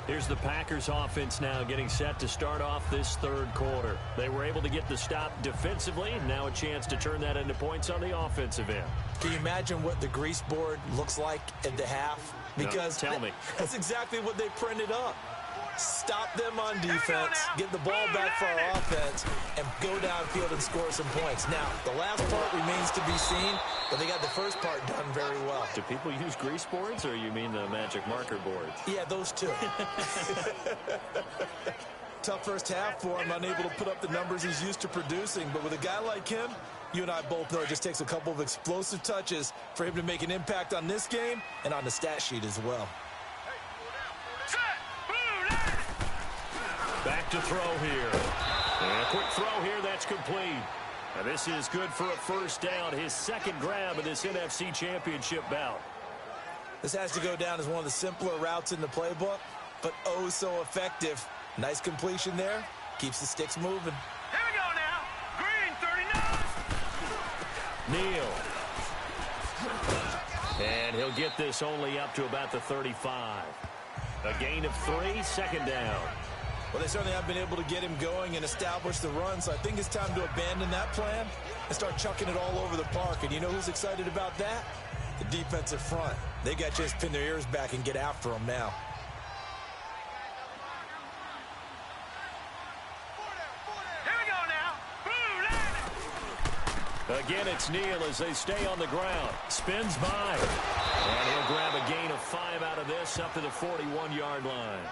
Here's the Packers offense now getting set to start off this third quarter. They were able to get the stop defensively. Now a chance to turn that into points on the offensive end. Can you imagine what the grease board looks like at the half? Because no, tell me. That's exactly what they printed up. Stop them on defense, get the ball back for our offense, and go downfield and score some points. Now, the last part remains to be seen, but they got the first part done very well. Do people use grease boards, or you mean the magic marker boards? Yeah, those two. Tough first half for him, unable to put up the numbers he's used to producing, but with a guy like him, you and I both know it just takes a couple of explosive touches for him to make an impact on this game and on the stat sheet as well. Back to throw here. And a quick throw here, that's complete. And this is good for a first down, his second grab of this NFC Championship bout. This has to go down as one of the simpler routes in the playbook, but oh so effective. Nice completion there. Keeps the sticks moving. Here we go now. Green 39. Neal. And he'll get this only up to about the 35. A gain of 3, second down. Well, they certainly have been able to get him going and establish the run, so I think it's time to abandon that plan and start chucking it all over the park. And you know who's excited about that? The defensive front. They got to just pin their ears back and get after him now. Here we go now. Again, it's Neal as they stay on the ground. Spins by. And he'll grab a gain of 5 out of this up to the 41-yard line.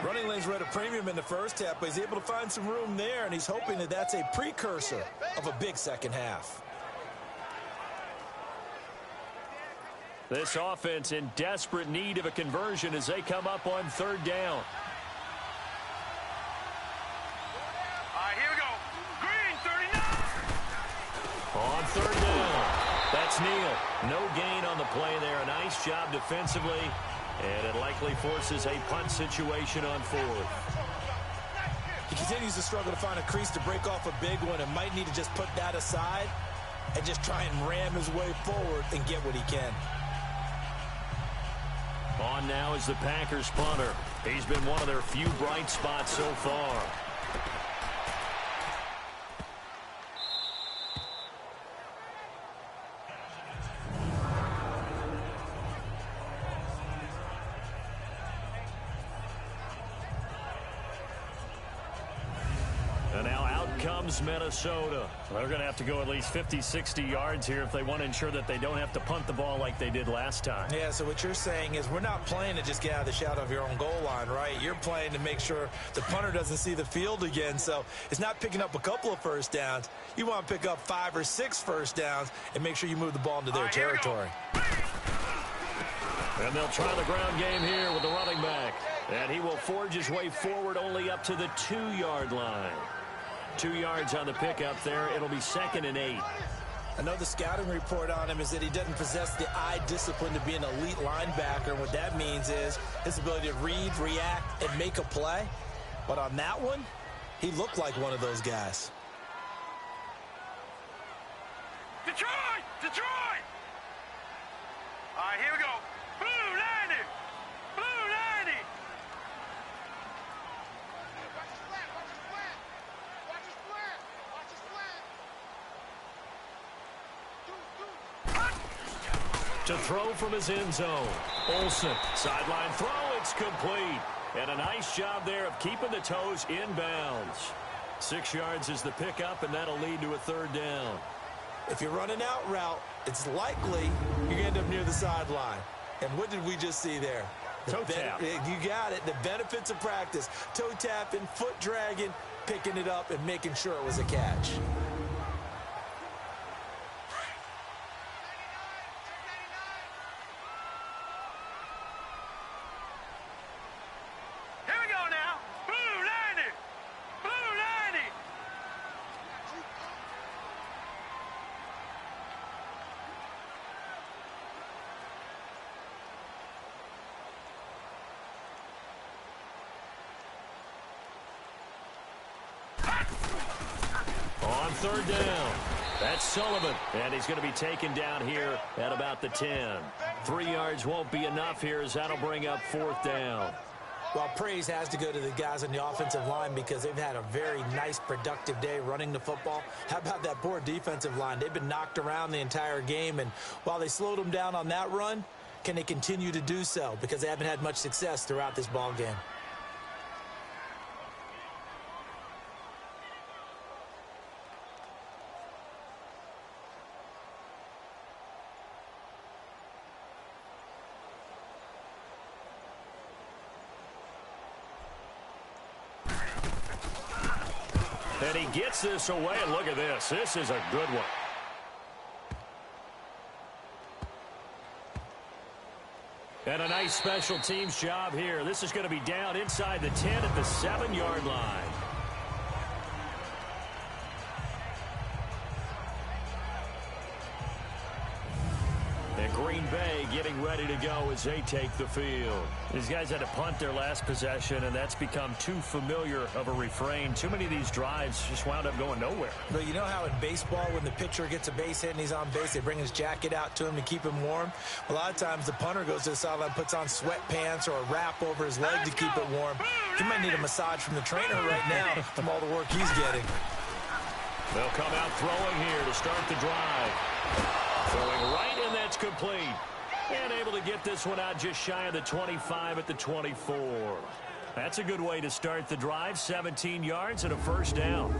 Running lanes were at a premium in the first half, but he's able to find some room there, and he's hoping that that's a precursor of a big second half. This offense in desperate need of a conversion as they come up on third down. All right, here we go. Green 39. On third down, that's Neal. No gain on the play there. A nice job defensively. And it likely forces a punt situation on fourth. He continues to struggle to find a crease to break off a big one and might need to just put that aside and just try and ram his way forward and get what he can. On now is the Packers punter. He's been one of their few bright spots so far. Minnesota. They're going to have to go at least 50, 60 yards here if they want to ensure that they don't have to punt the ball like they did last time. Yeah, so what you're saying is we're not playing to just get out of the shadow of your own goal line, right? You're playing to make sure the punter doesn't see the field again. So it's not picking up a couple of first downs. You want to pick up 5 or 6 first downs and make sure you move the ball into their territory. And they'll try the ground game here with the running back. And he will forge his way forward only up to the 2-yard line. 2 yards on the pickup there. It'll be 2nd and 8. I know the scouting report on him is that he doesn't possess the eye discipline to be an elite linebacker. And what that means is his ability to read, react, and make a play. But on that one, he looked like one of those guys. Detroit! Detroit! All right, here we go. Blue 90! Blue 90! Watch his flat, watch his flat. Watch his flat, watch his flat. To throw from his end zone. Olsen, sideline throw, it's complete. And a nice job there of keeping the toes inbounds. 6 yards is the pickup, and that'll lead to a third down. If you're running out route, it's likely you're going to end up near the sideline. And what did we just see there? Toe tap. You got it. The benefits of practice. Toe tapping, foot dragging, picking it up, and making sure it was a catch. Here we go now. Blue 90! Blue 90! On third down, that's Sullivan, and he's going to be taken down here at about the 10. 3 yards won't be enough here as that'll bring up fourth down. Well, praise has to go to the guys on the offensive line because they've had a very nice, productive day running the football. How about that poor defensive line? They've been knocked around the entire game, and while they slowed them down on that run, can they continue to do so? Because they haven't had much success throughout this ball game. And he gets this away, and look at this. This is a good one. And a nice special teams job here. This is going to be down inside the 10 at the 7-yard line. And Green Bay getting ready to go as they take the field. These guys had to punt their last possession, and that's become too familiar of a refrain. Too many of these drives just wound up going nowhere. But you know how in baseball, when the pitcher gets a base hit and he's on base, they bring his jacket out to him to keep him warm? A lot of times the punter goes to the sideline, puts on sweatpants or a wrap over his leg to keep it warm. He might need a massage from the trainer right now from all the work he's getting. They'll come out throwing here to start the drive. Throwing right, and that's complete. And able to get this one out just shy of the 25 at the 24. That's a good way to start the drive. 17 yards and a first down.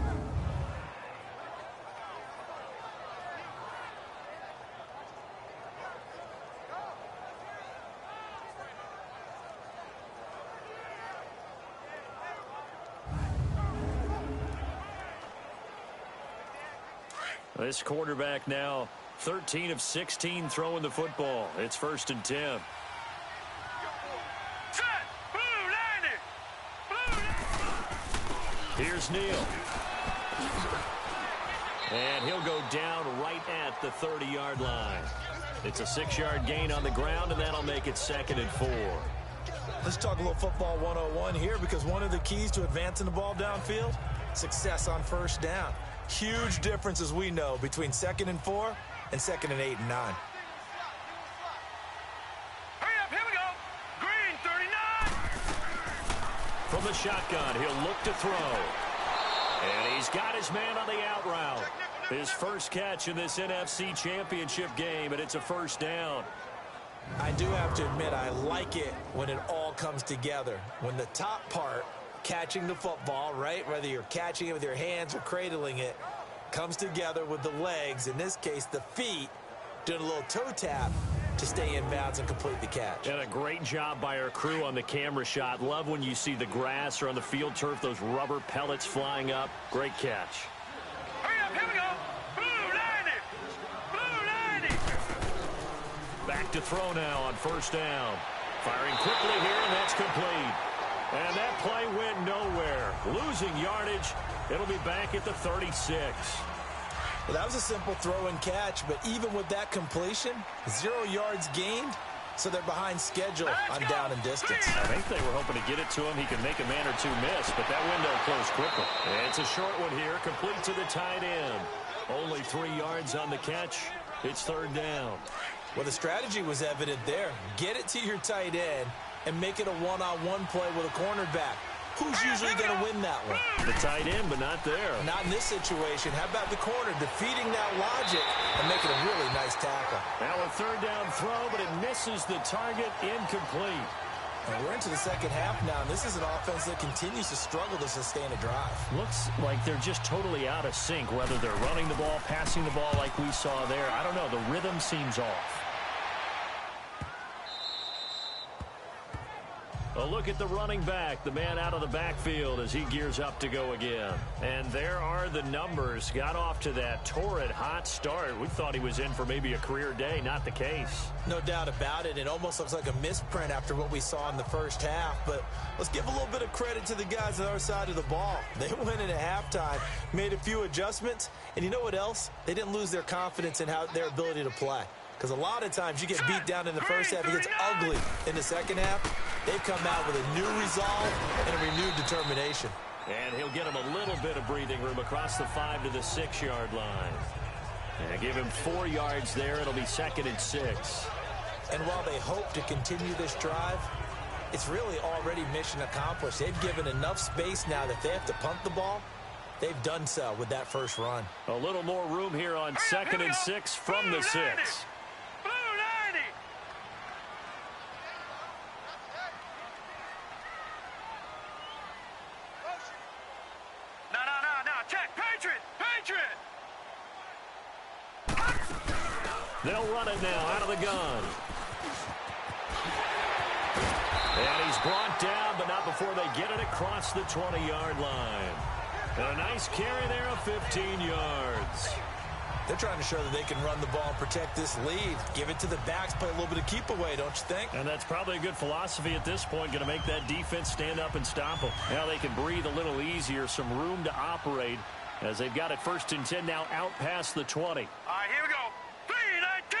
This quarterback now 13 of 16 throwing the football. It's 1st and 10. Set! Blue 90! Blue 90! Here's Neal. And he'll go down right at the 30-yard line. It's a 6-yard gain on the ground, and that'll make it 2nd and 4. Let's talk a little football 101 here, because one of the keys to advancing the ball downfield, success on first down. Huge difference, as we know, between 2nd and 4 and 2nd and 8 and 9. Hurry up, here we go. Green 39. From the shotgun, he'll look to throw. And he's got his man on the out route. His first catch in this NFC Championship game, and it's a first down. I do have to admit, I like it when it all comes together. When the top part, catching the football, right, whether you're catching it with your hands or cradling it, comes together with the legs, in this case the feet, doing a little toe tap to stay in bounds and complete the catch. And a great job by our crew on the camera shot. Love when you see the grass or on the field turf, those rubber pellets flying up. Great catch. Hurry up, here we go. Blue 90. Blue 90. Back to throw now on first down. Firing quickly here, and that's complete. And that play went nowhere. Losing yardage. It'll be back at the 36. Well, that was a simple throw and catch, but even with that completion, 0 yards gained, so they're behind schedule on down and distance. I think they were hoping to get it to him. He could make a man or two miss, but that window closed quickly. It's a short one here, complete to the tight end. Only 3 yards on the catch. It's third down. Well, the strategy was evident there. Get it to your tight end and make it a one-on-one play with a cornerback. Who's usually going to win that one? The tight end, but not there. Not in this situation. How about the corner defeating that logic and making a really nice tackle? Now a third down throw, but it misses the target, incomplete. And we're into the second half now, and this is an offense that continues to struggle to sustain a drive. Looks like they're just totally out of sync, whether they're running the ball, passing the ball like we saw there. I don't know. The rhythm seems off. A look at the running back, the man out of the backfield as he gears up to go again. And there are the numbers. Got off to that torrid hot start. We thought he was in for maybe a career day. Not the case. No doubt about it. It almost looks like a misprint after what we saw in the first half. But let's give a little bit of credit to the guys on our side of the ball. They went in at halftime, made a few adjustments. And you know what else? They didn't lose their confidence in their ability to play. Because a lot of times you get beat down in the first half, it gets ugly in the second half. They've come out with a new resolve and a renewed determination. And he'll get him a little bit of breathing room across the 5 to the 6-yard line. And give him 4 yards there. It'll be 2nd and 6. And while they hope to continue this drive, it's really already mission accomplished. They've given enough space now that if they have to punt the ball, they've done so with that first run. A little more room here on 2nd and 6 from the 6. They'll run it now out of the gun. And he's brought down, but not before they get it across the 20-yard line. And a nice carry there of 15 yards. They're trying to show that they can run the ball and protect this lead. Give it to the backs, play a little bit of keep away, don't you think? And that's probably a good philosophy at this point, going to make that defense stand up and stop them. Now they can breathe a little easier, some room to operate as they've got it 1st and 10 now out past the 20. All right, here we go. 3-19.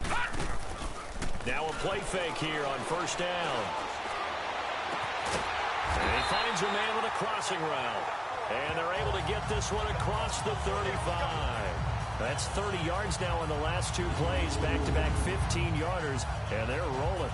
3-19. Now a play fake here on 1st down. And he finds a man with a crossing route. And they're able to get this one across the 35. That's 30 yards now in the last 2 plays. Back-to-back 15-yarders. And they're rolling.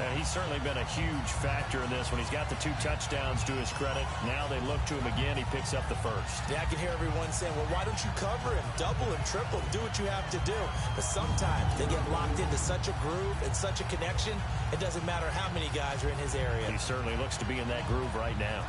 And he's certainly been a huge factor in this when he's got the 2 touchdowns to his credit. Now they look to him again. He picks up the 1st. Yeah, I can hear everyone saying, well, why don't you cover him? Double him, triple him, do what you have to do. But sometimes they get locked into such a groove and such a connection, it doesn't matter how many guys are in his area. He certainly looks to be in that groove right now.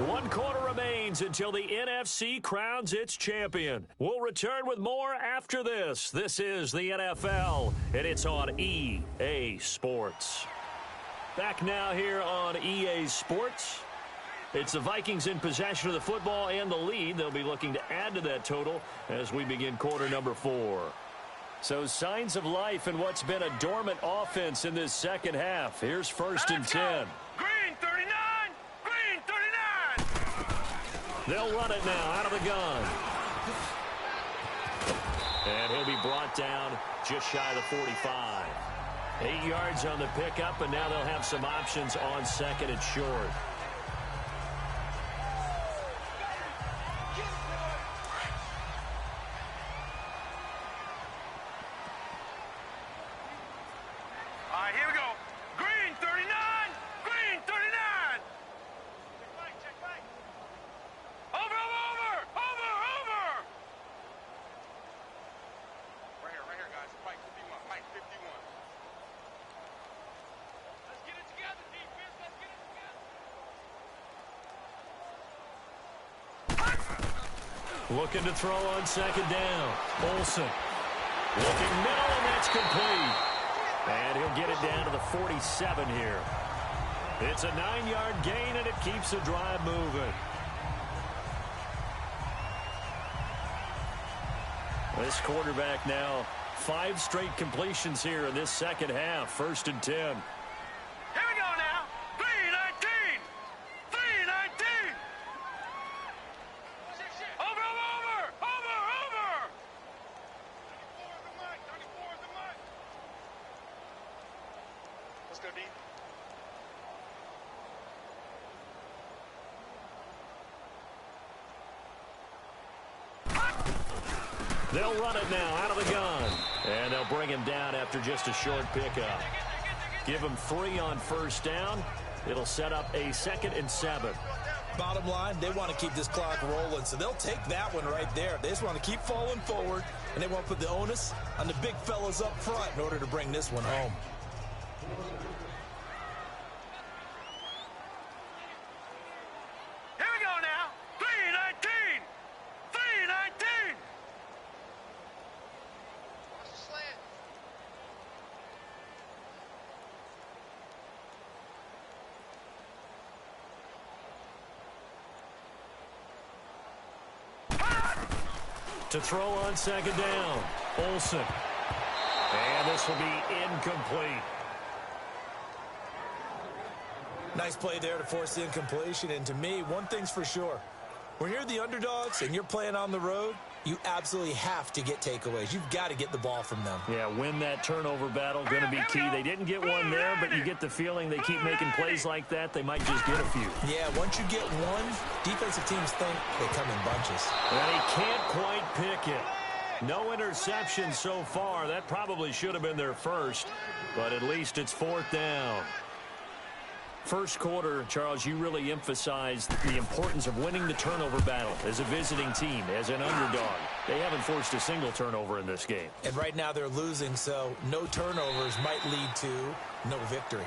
One quarter remains until the NFC crowns its champion. We'll return with more after this. This is the NFL, and it's on EA Sports. Back now here on EA Sports. It's the Vikings in possession of the football and the lead. They'll be looking to add to that total as we begin quarter number 4. So signs of life in what's been a dormant offense in this second half. Here's 1st and 10. Green 39. Green 39. They'll run it now out of the gun. And he'll be brought down just shy of the 45. 8 yards on the pickup, and now they'll have some options on 2nd and short. All right, here we go. Green 39. Green 39. Check right. Over. Right here, guys. Mike 51. Let's get it together, defense. Let's get it together. Looking to throw on second down. Olsen. Looking middle, and that's complete. And he'll get it down to the 47 here. It's a 9-yard gain, and it keeps the drive moving. This quarterback now 5 straight completions here in this second half. 1st and 10. Here we go now. 3-19. 3-19. Over. Let's go, D. They'll run it now out of the gun. And they'll bring him down after just a short pickup. Give him 3 on 1st down. It'll set up a 2nd and 7. Bottom line, they want to keep this clock rolling, so they'll take that one right there. They just want to keep falling forward, and they want to put the onus on the big fellas up front in order to bring this one home. Here we go now. 3-19. 3-19. Watch the slant. To throw on second down. Olsen. And this will be incomplete. Nice play there to force the incompletion. And to me, one thing's for sure. When you're the underdogs and you're playing on the road, you absolutely have to get takeaways. You've got to get the ball from them. Yeah, win that turnover battle, going to be key. They didn't get one there, but you get the feeling they keep making plays like that, they might just get a few. Yeah, once you get one, defensive teams think they come in bunches. And he can't quite pick it. No interception so far. That probably should have been their first, but at least it's 4th down. First quarter, Charles, you really emphasized the importance of winning the turnover battle as a visiting team, as an underdog. They haven't forced a single turnover in this game. And right now they're losing, so no turnovers might lead to no victory.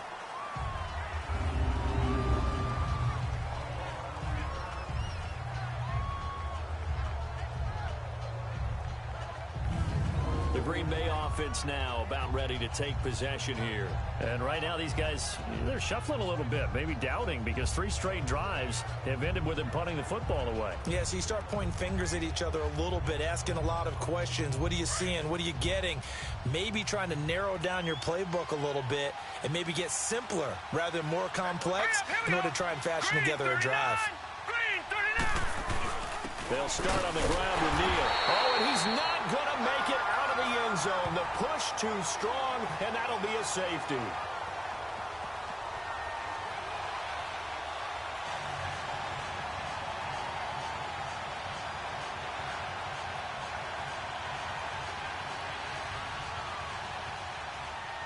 The Green Bay offense now about ready to take possession here. And right now these guys, they're shuffling a little bit, maybe doubting, because 3 straight drives have ended with them punting the football away. Yeah, so you start pointing fingers at each other a little bit, asking a lot of questions. What are you seeing? What are you getting? Maybe trying to narrow down your playbook a little bit and maybe get simpler rather than more complex in order to try and fashion together a drive. They'll start on the ground with Neal. Oh, and he's not going to make it out of the end zone. The push too strong, and that'll be a safety.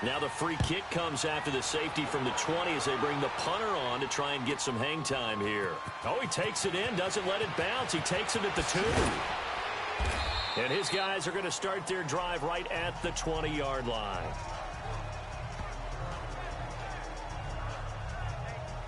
Now the free kick comes after the safety from the 20 as they bring the punter on to try and get some hang time here. Oh, he takes it in, doesn't let it bounce. He takes it at the 2. And his guys are going to start their drive right at the 20-yard line.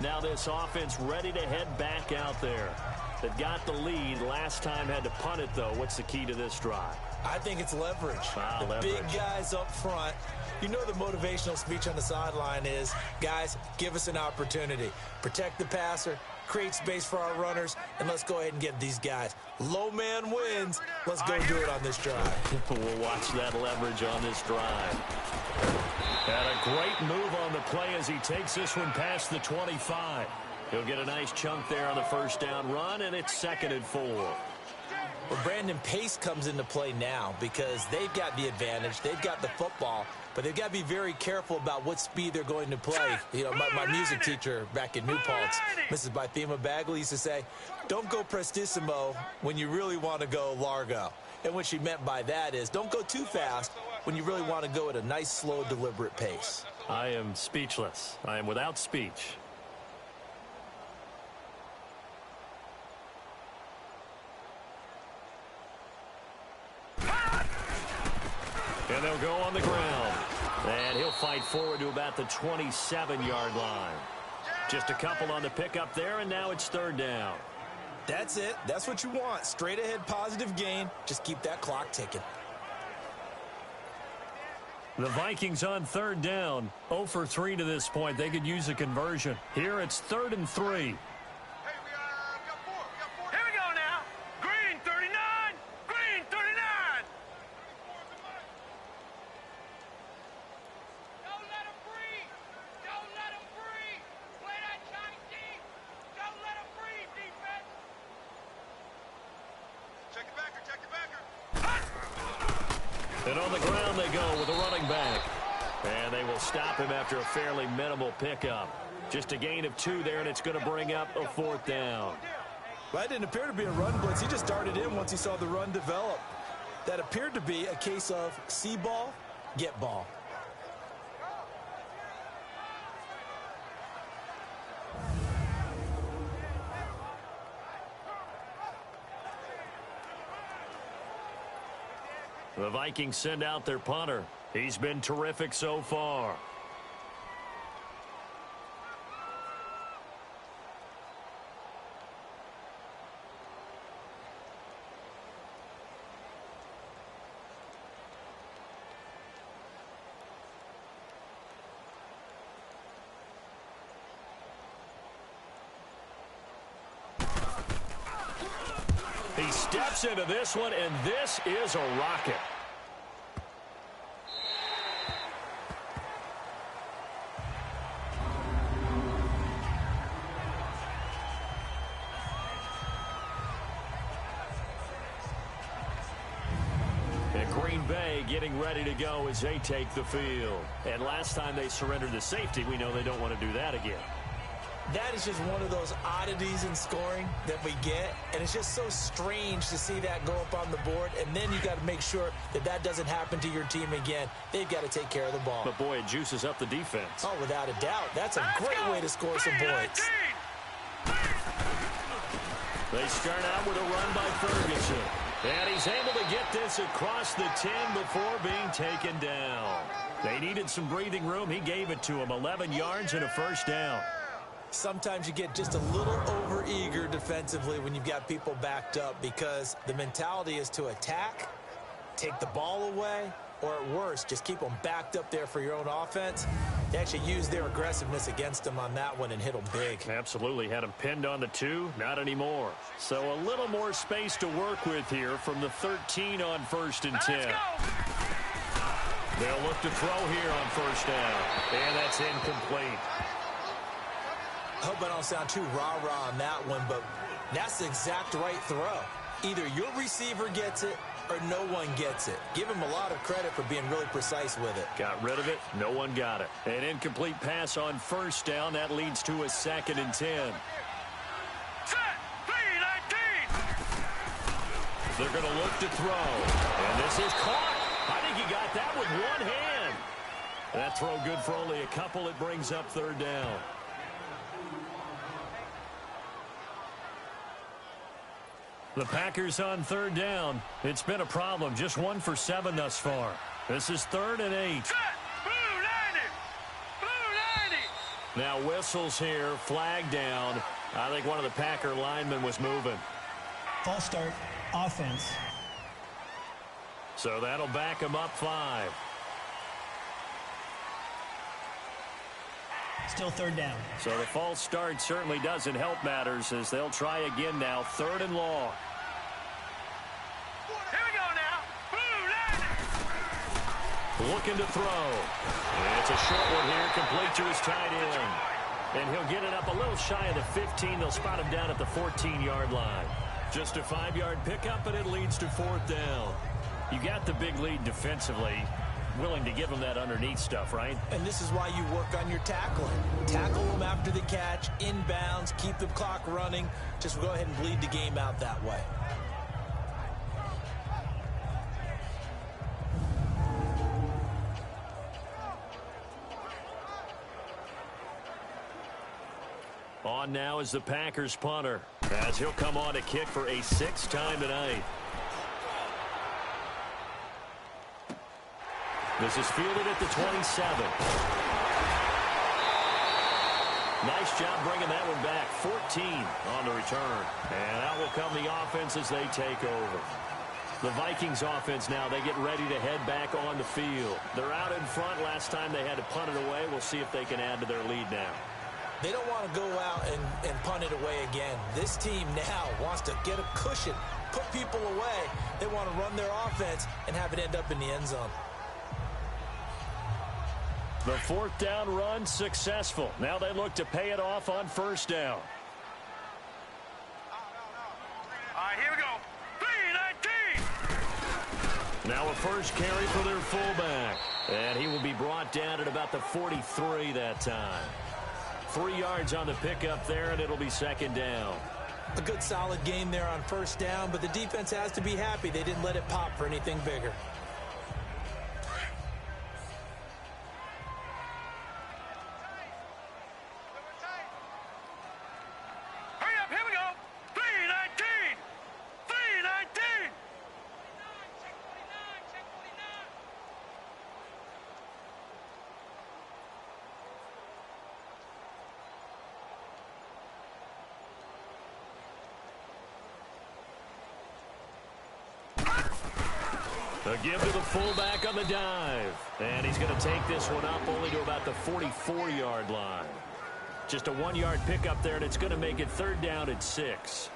Now this offense ready to head back out there. They've got the lead. Last time had to punt it, though. What's the key to this drive? I think it's leverage. Wow, the leverage. Big guys up front. You know the motivational speech on the sideline is, guys, give us an opportunity. Protect the passer, create space for our runners, and let's go ahead and get these guys. Low man wins. Let's go do it on this drive. We'll watch that leverage on this drive. And a great move on the play as he takes this one past the 25. He'll get a nice chunk there on the 1st down run, and it's 2nd and 4. Well, Brandon, pace comes into play now because they've got the advantage. They've got the football, but they've got to be very careful about what speed they're going to play. You know, my music teacher back in New Paltz, Mrs. Bythema Bagley, used to say, don't go prestissimo when you really want to go largo. And what she meant by that is don't go too fast when you really want to go at a nice, slow, deliberate pace. I am speechless. I am without speech. And they'll go on the ground. And he'll fight forward to about the 27-yard line. Just a couple on the pickup there, and now it's 3rd down. That's it. That's what you want. Straight ahead positive gain. Just keep that clock ticking. The Vikings on third down. 0 for 3 to this point. They could use a conversion. Here it's 3rd and 3. Hey, we got four. Here we go now. Green 39. Green 39. Don't let him breathe. Don't let him breathe. Play that shot deep. Don't let him breathe, defense. Check it backer. And on the ground they go with a running back. And they will stop him after a fairly minimal pickup. Just a gain of 2 there, and it's going to bring up a 4th down. Well, that didn't appear to be a run blitz. He just darted in once he saw the run develop. That appeared to be a case of see ball, get ball. The Vikings send out their punter. He's been terrific so far. He steps into this one, and this is a rocket. Green Bay getting ready to go as they take the field. And last time they surrendered the safety, we know they don't want to do that again. That is just one of those oddities in scoring that we get, and it's just so strange to see that go up on the board, and then you got to make sure that that doesn't happen to your team again. They've got to take care of the ball. But, boy, it juices up the defense. Oh, without a doubt. That's a great way to score some points. They start out with a run by Ferguson. And he's able to get this across the 10 before being taken down. They needed some breathing room. He gave it to him. 11 yards and a 1st down. Sometimes you get just a little over-eager defensively when you've got people backed up because the mentality is to attack, take the ball away, or at worst, just keep them backed up there for your own offense. They actually used their aggressiveness against them on that one and hit them big. Absolutely. Had him pinned on the 2. Not anymore. So a little more space to work with here from the 13 on 1st and 10. They'll look to throw here on 1st down. And that's incomplete. I hope I don't sound too rah-rah on that one, but that's the exact right throw. Either your receiver gets it or no one gets it. Give him a lot of credit for being really precise with it. Got rid of it. No one got it. An incomplete pass on 1st down. That leads to a 2nd and 10. Set. 3-19. They're going to look to throw. And this is caught. I think he got that with one hand. That throw good for only a couple. It brings up 3rd down. The Packers on 3rd down. It's been a problem. Just 1 for 7 thus far. This is 3rd and 8. Set. Blue 90. Now whistles here. Flag down. I think one of the Packer linemen was moving. False start. Offense. So that'll back him up 5. Still 3rd down. So the false start certainly doesn't help matters as they'll try again now. 3rd and long. Here we go now. Blue 90. Looking to throw. And it's a short one here, complete to his tight end. And he'll get it up a little shy of the 15. They'll spot him down at the 14-yard line. Just a 5-yard pickup, and it leads to 4th down. You got the big lead defensively. Willing to give them that underneath stuff, right? And this is why you work on your tackling. Tackle them after the catch, inbounds, keep the clock running. Just go ahead and bleed the game out that way. On now is the Packers punter, as he'll come on to kick for a 6th time tonight. This is fielded at the 27. Nice job bringing that one back. 14 on the return. And out come the offense as they take over. The Vikings offense now, they get ready to head back on the field. They're out in front. Last time they had to punt it away. We'll see if they can add to their lead now. They don't want to go out and punt it away again. This team now wants to get a cushion, put people away. They want to run their offense and have it end up in the end zone. The fourth down run successful. Now they look to pay it off on first down. All right, here we go. 3-19. Now a first carry for their fullback. And he will be brought down at about the 43 that time. 3 yards on the pickup there, and it'll be second down. A good solid game there on first down, but the defense has to be happy they didn't let it pop for anything bigger. Hurry up, here we go. 3-19. 3-19. Check 49, check 49. A give to the fullback on the dive. And he's going to take this one up only to about the 44-yard line. Just a 1-yard pickup there, and it's going to make it third down at 6.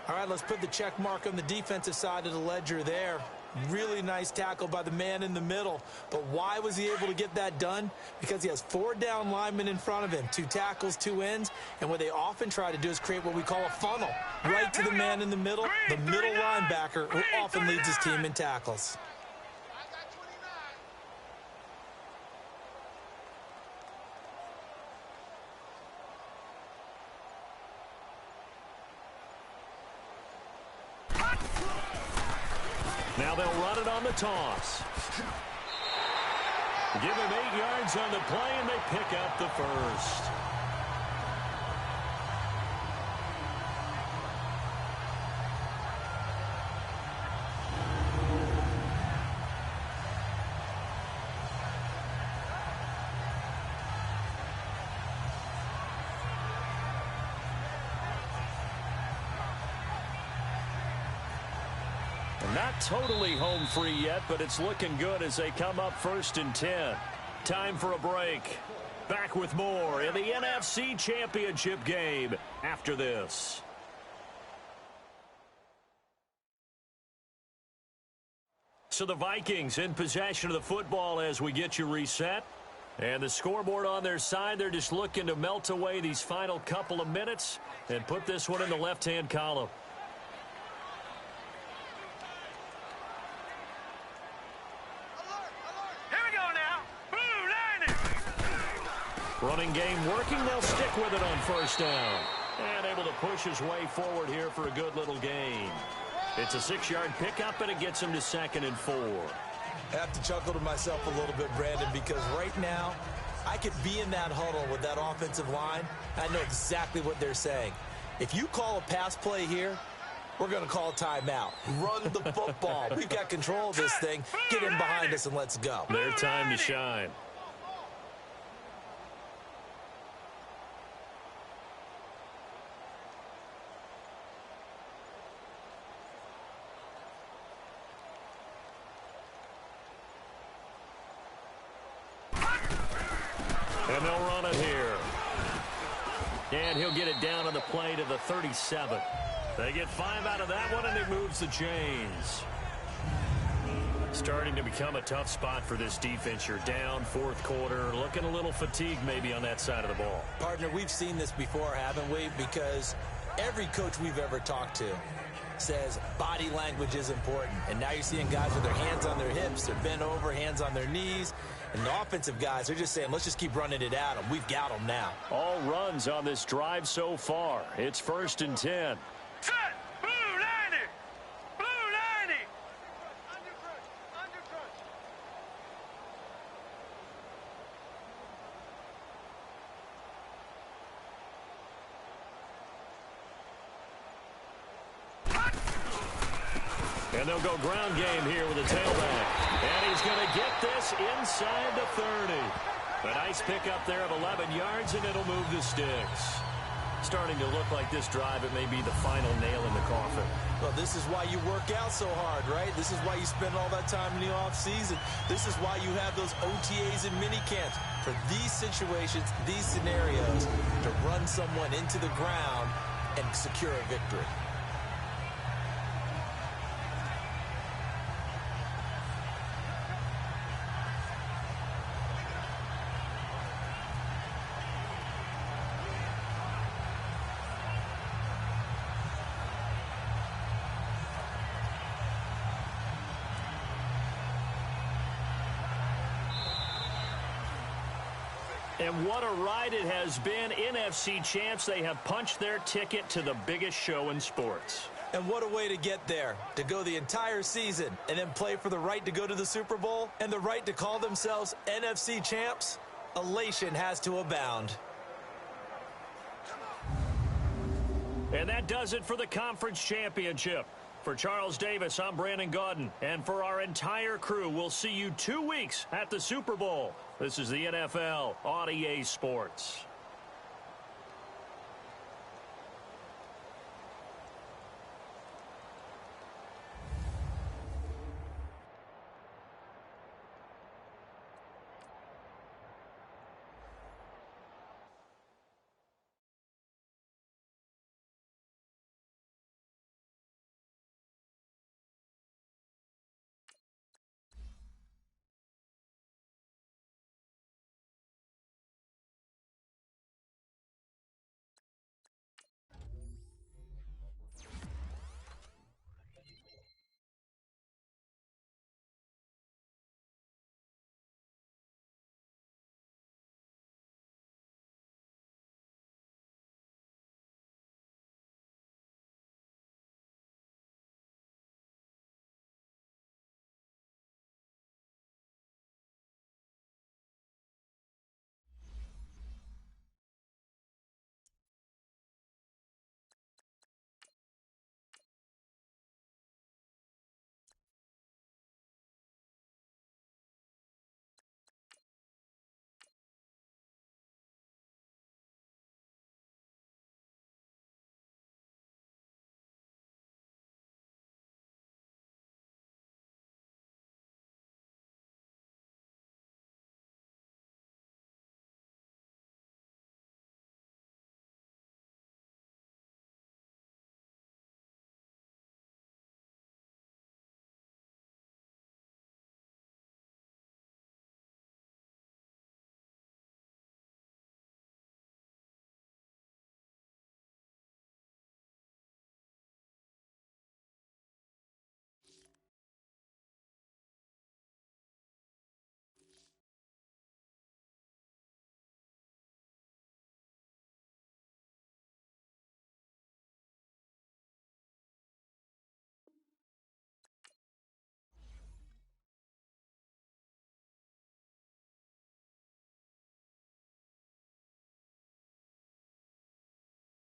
All right, let's put the check mark on the defensive side of the ledger there. Really nice tackle by the man in the middle. But why was he able to get that done? Because he has 4 down linemen in front of him, 2 tackles, 2 ends. And what they often try to do is create what we call a funnel. Right to the man in the middle, the middle linebacker, who often leads his team in tackles. I got 29. Now they'll run it on the toss. Give him 8 yards on the play, and they pick up the first. Not totally home free yet, but it's looking good as they come up first and 10. Time for a break. Back with more in the NFC Championship game after this. So the Vikings in possession of the football as we get you reset. And the scoreboard on their side, they're just looking to melt away these final couple of minutes and put this one in the left-hand column. Running game working. They'll stick with it on first down. And able to push his way forward here for a good little gain. It's a 6-yard pickup, and it gets him to 2nd and 4. I have to chuckle to myself a little bit, Brandon, because right now I could be in that huddle with that offensive line. I know exactly what they're saying. If you call a pass play here, we're going to call a timeout. Run the football. We've got control of this thing. Get in behind us and let's go. Their time to shine. And they'll run it here. And he'll get it down on the play to the 37. They get 5 out of that one, and it moves the chains. Starting to become a tough spot for this defense. You're down, 4th quarter, looking a little fatigued maybe on that side of the ball. Partner, we've seen this before, haven't we? Because every coach we've ever talked to says body language is important. And now you're seeing guys with their hands on their hips, they're bent over, hands on their knees. And the offensive guys are just saying, let's just keep running it at them. We've got them now. All runs on this drive so far. It's 1st and 10. Set! Blue 90! Blue 90! Under crunch! Under crunch! And they'll go ground game here with a tailback. And he's going to get this inside the 30. A nice pickup there of 11 yards, and it'll move the sticks. Starting to look like this drive, it may be the final nail in the coffin. this is why you work out so hard, right? This is why you spend all that time in the offseason. This is why you have those OTAs and mini camps for these situations, these scenarios, to run someone into the ground and secure a victory. And what a ride it has been. NFC champs, they have punched their ticket to the biggest show in sports. And what a way to get there, to go the entire season and then play for the right to go to the Super Bowl and the right to call themselves NFC champs. Elation has to abound. And that does it for the conference championship. For Charles Davis, I'm Brandon Gaudin. And for our entire crew, we'll see you 2 weeks at the Super Bowl. This is the NFL on EA Sports.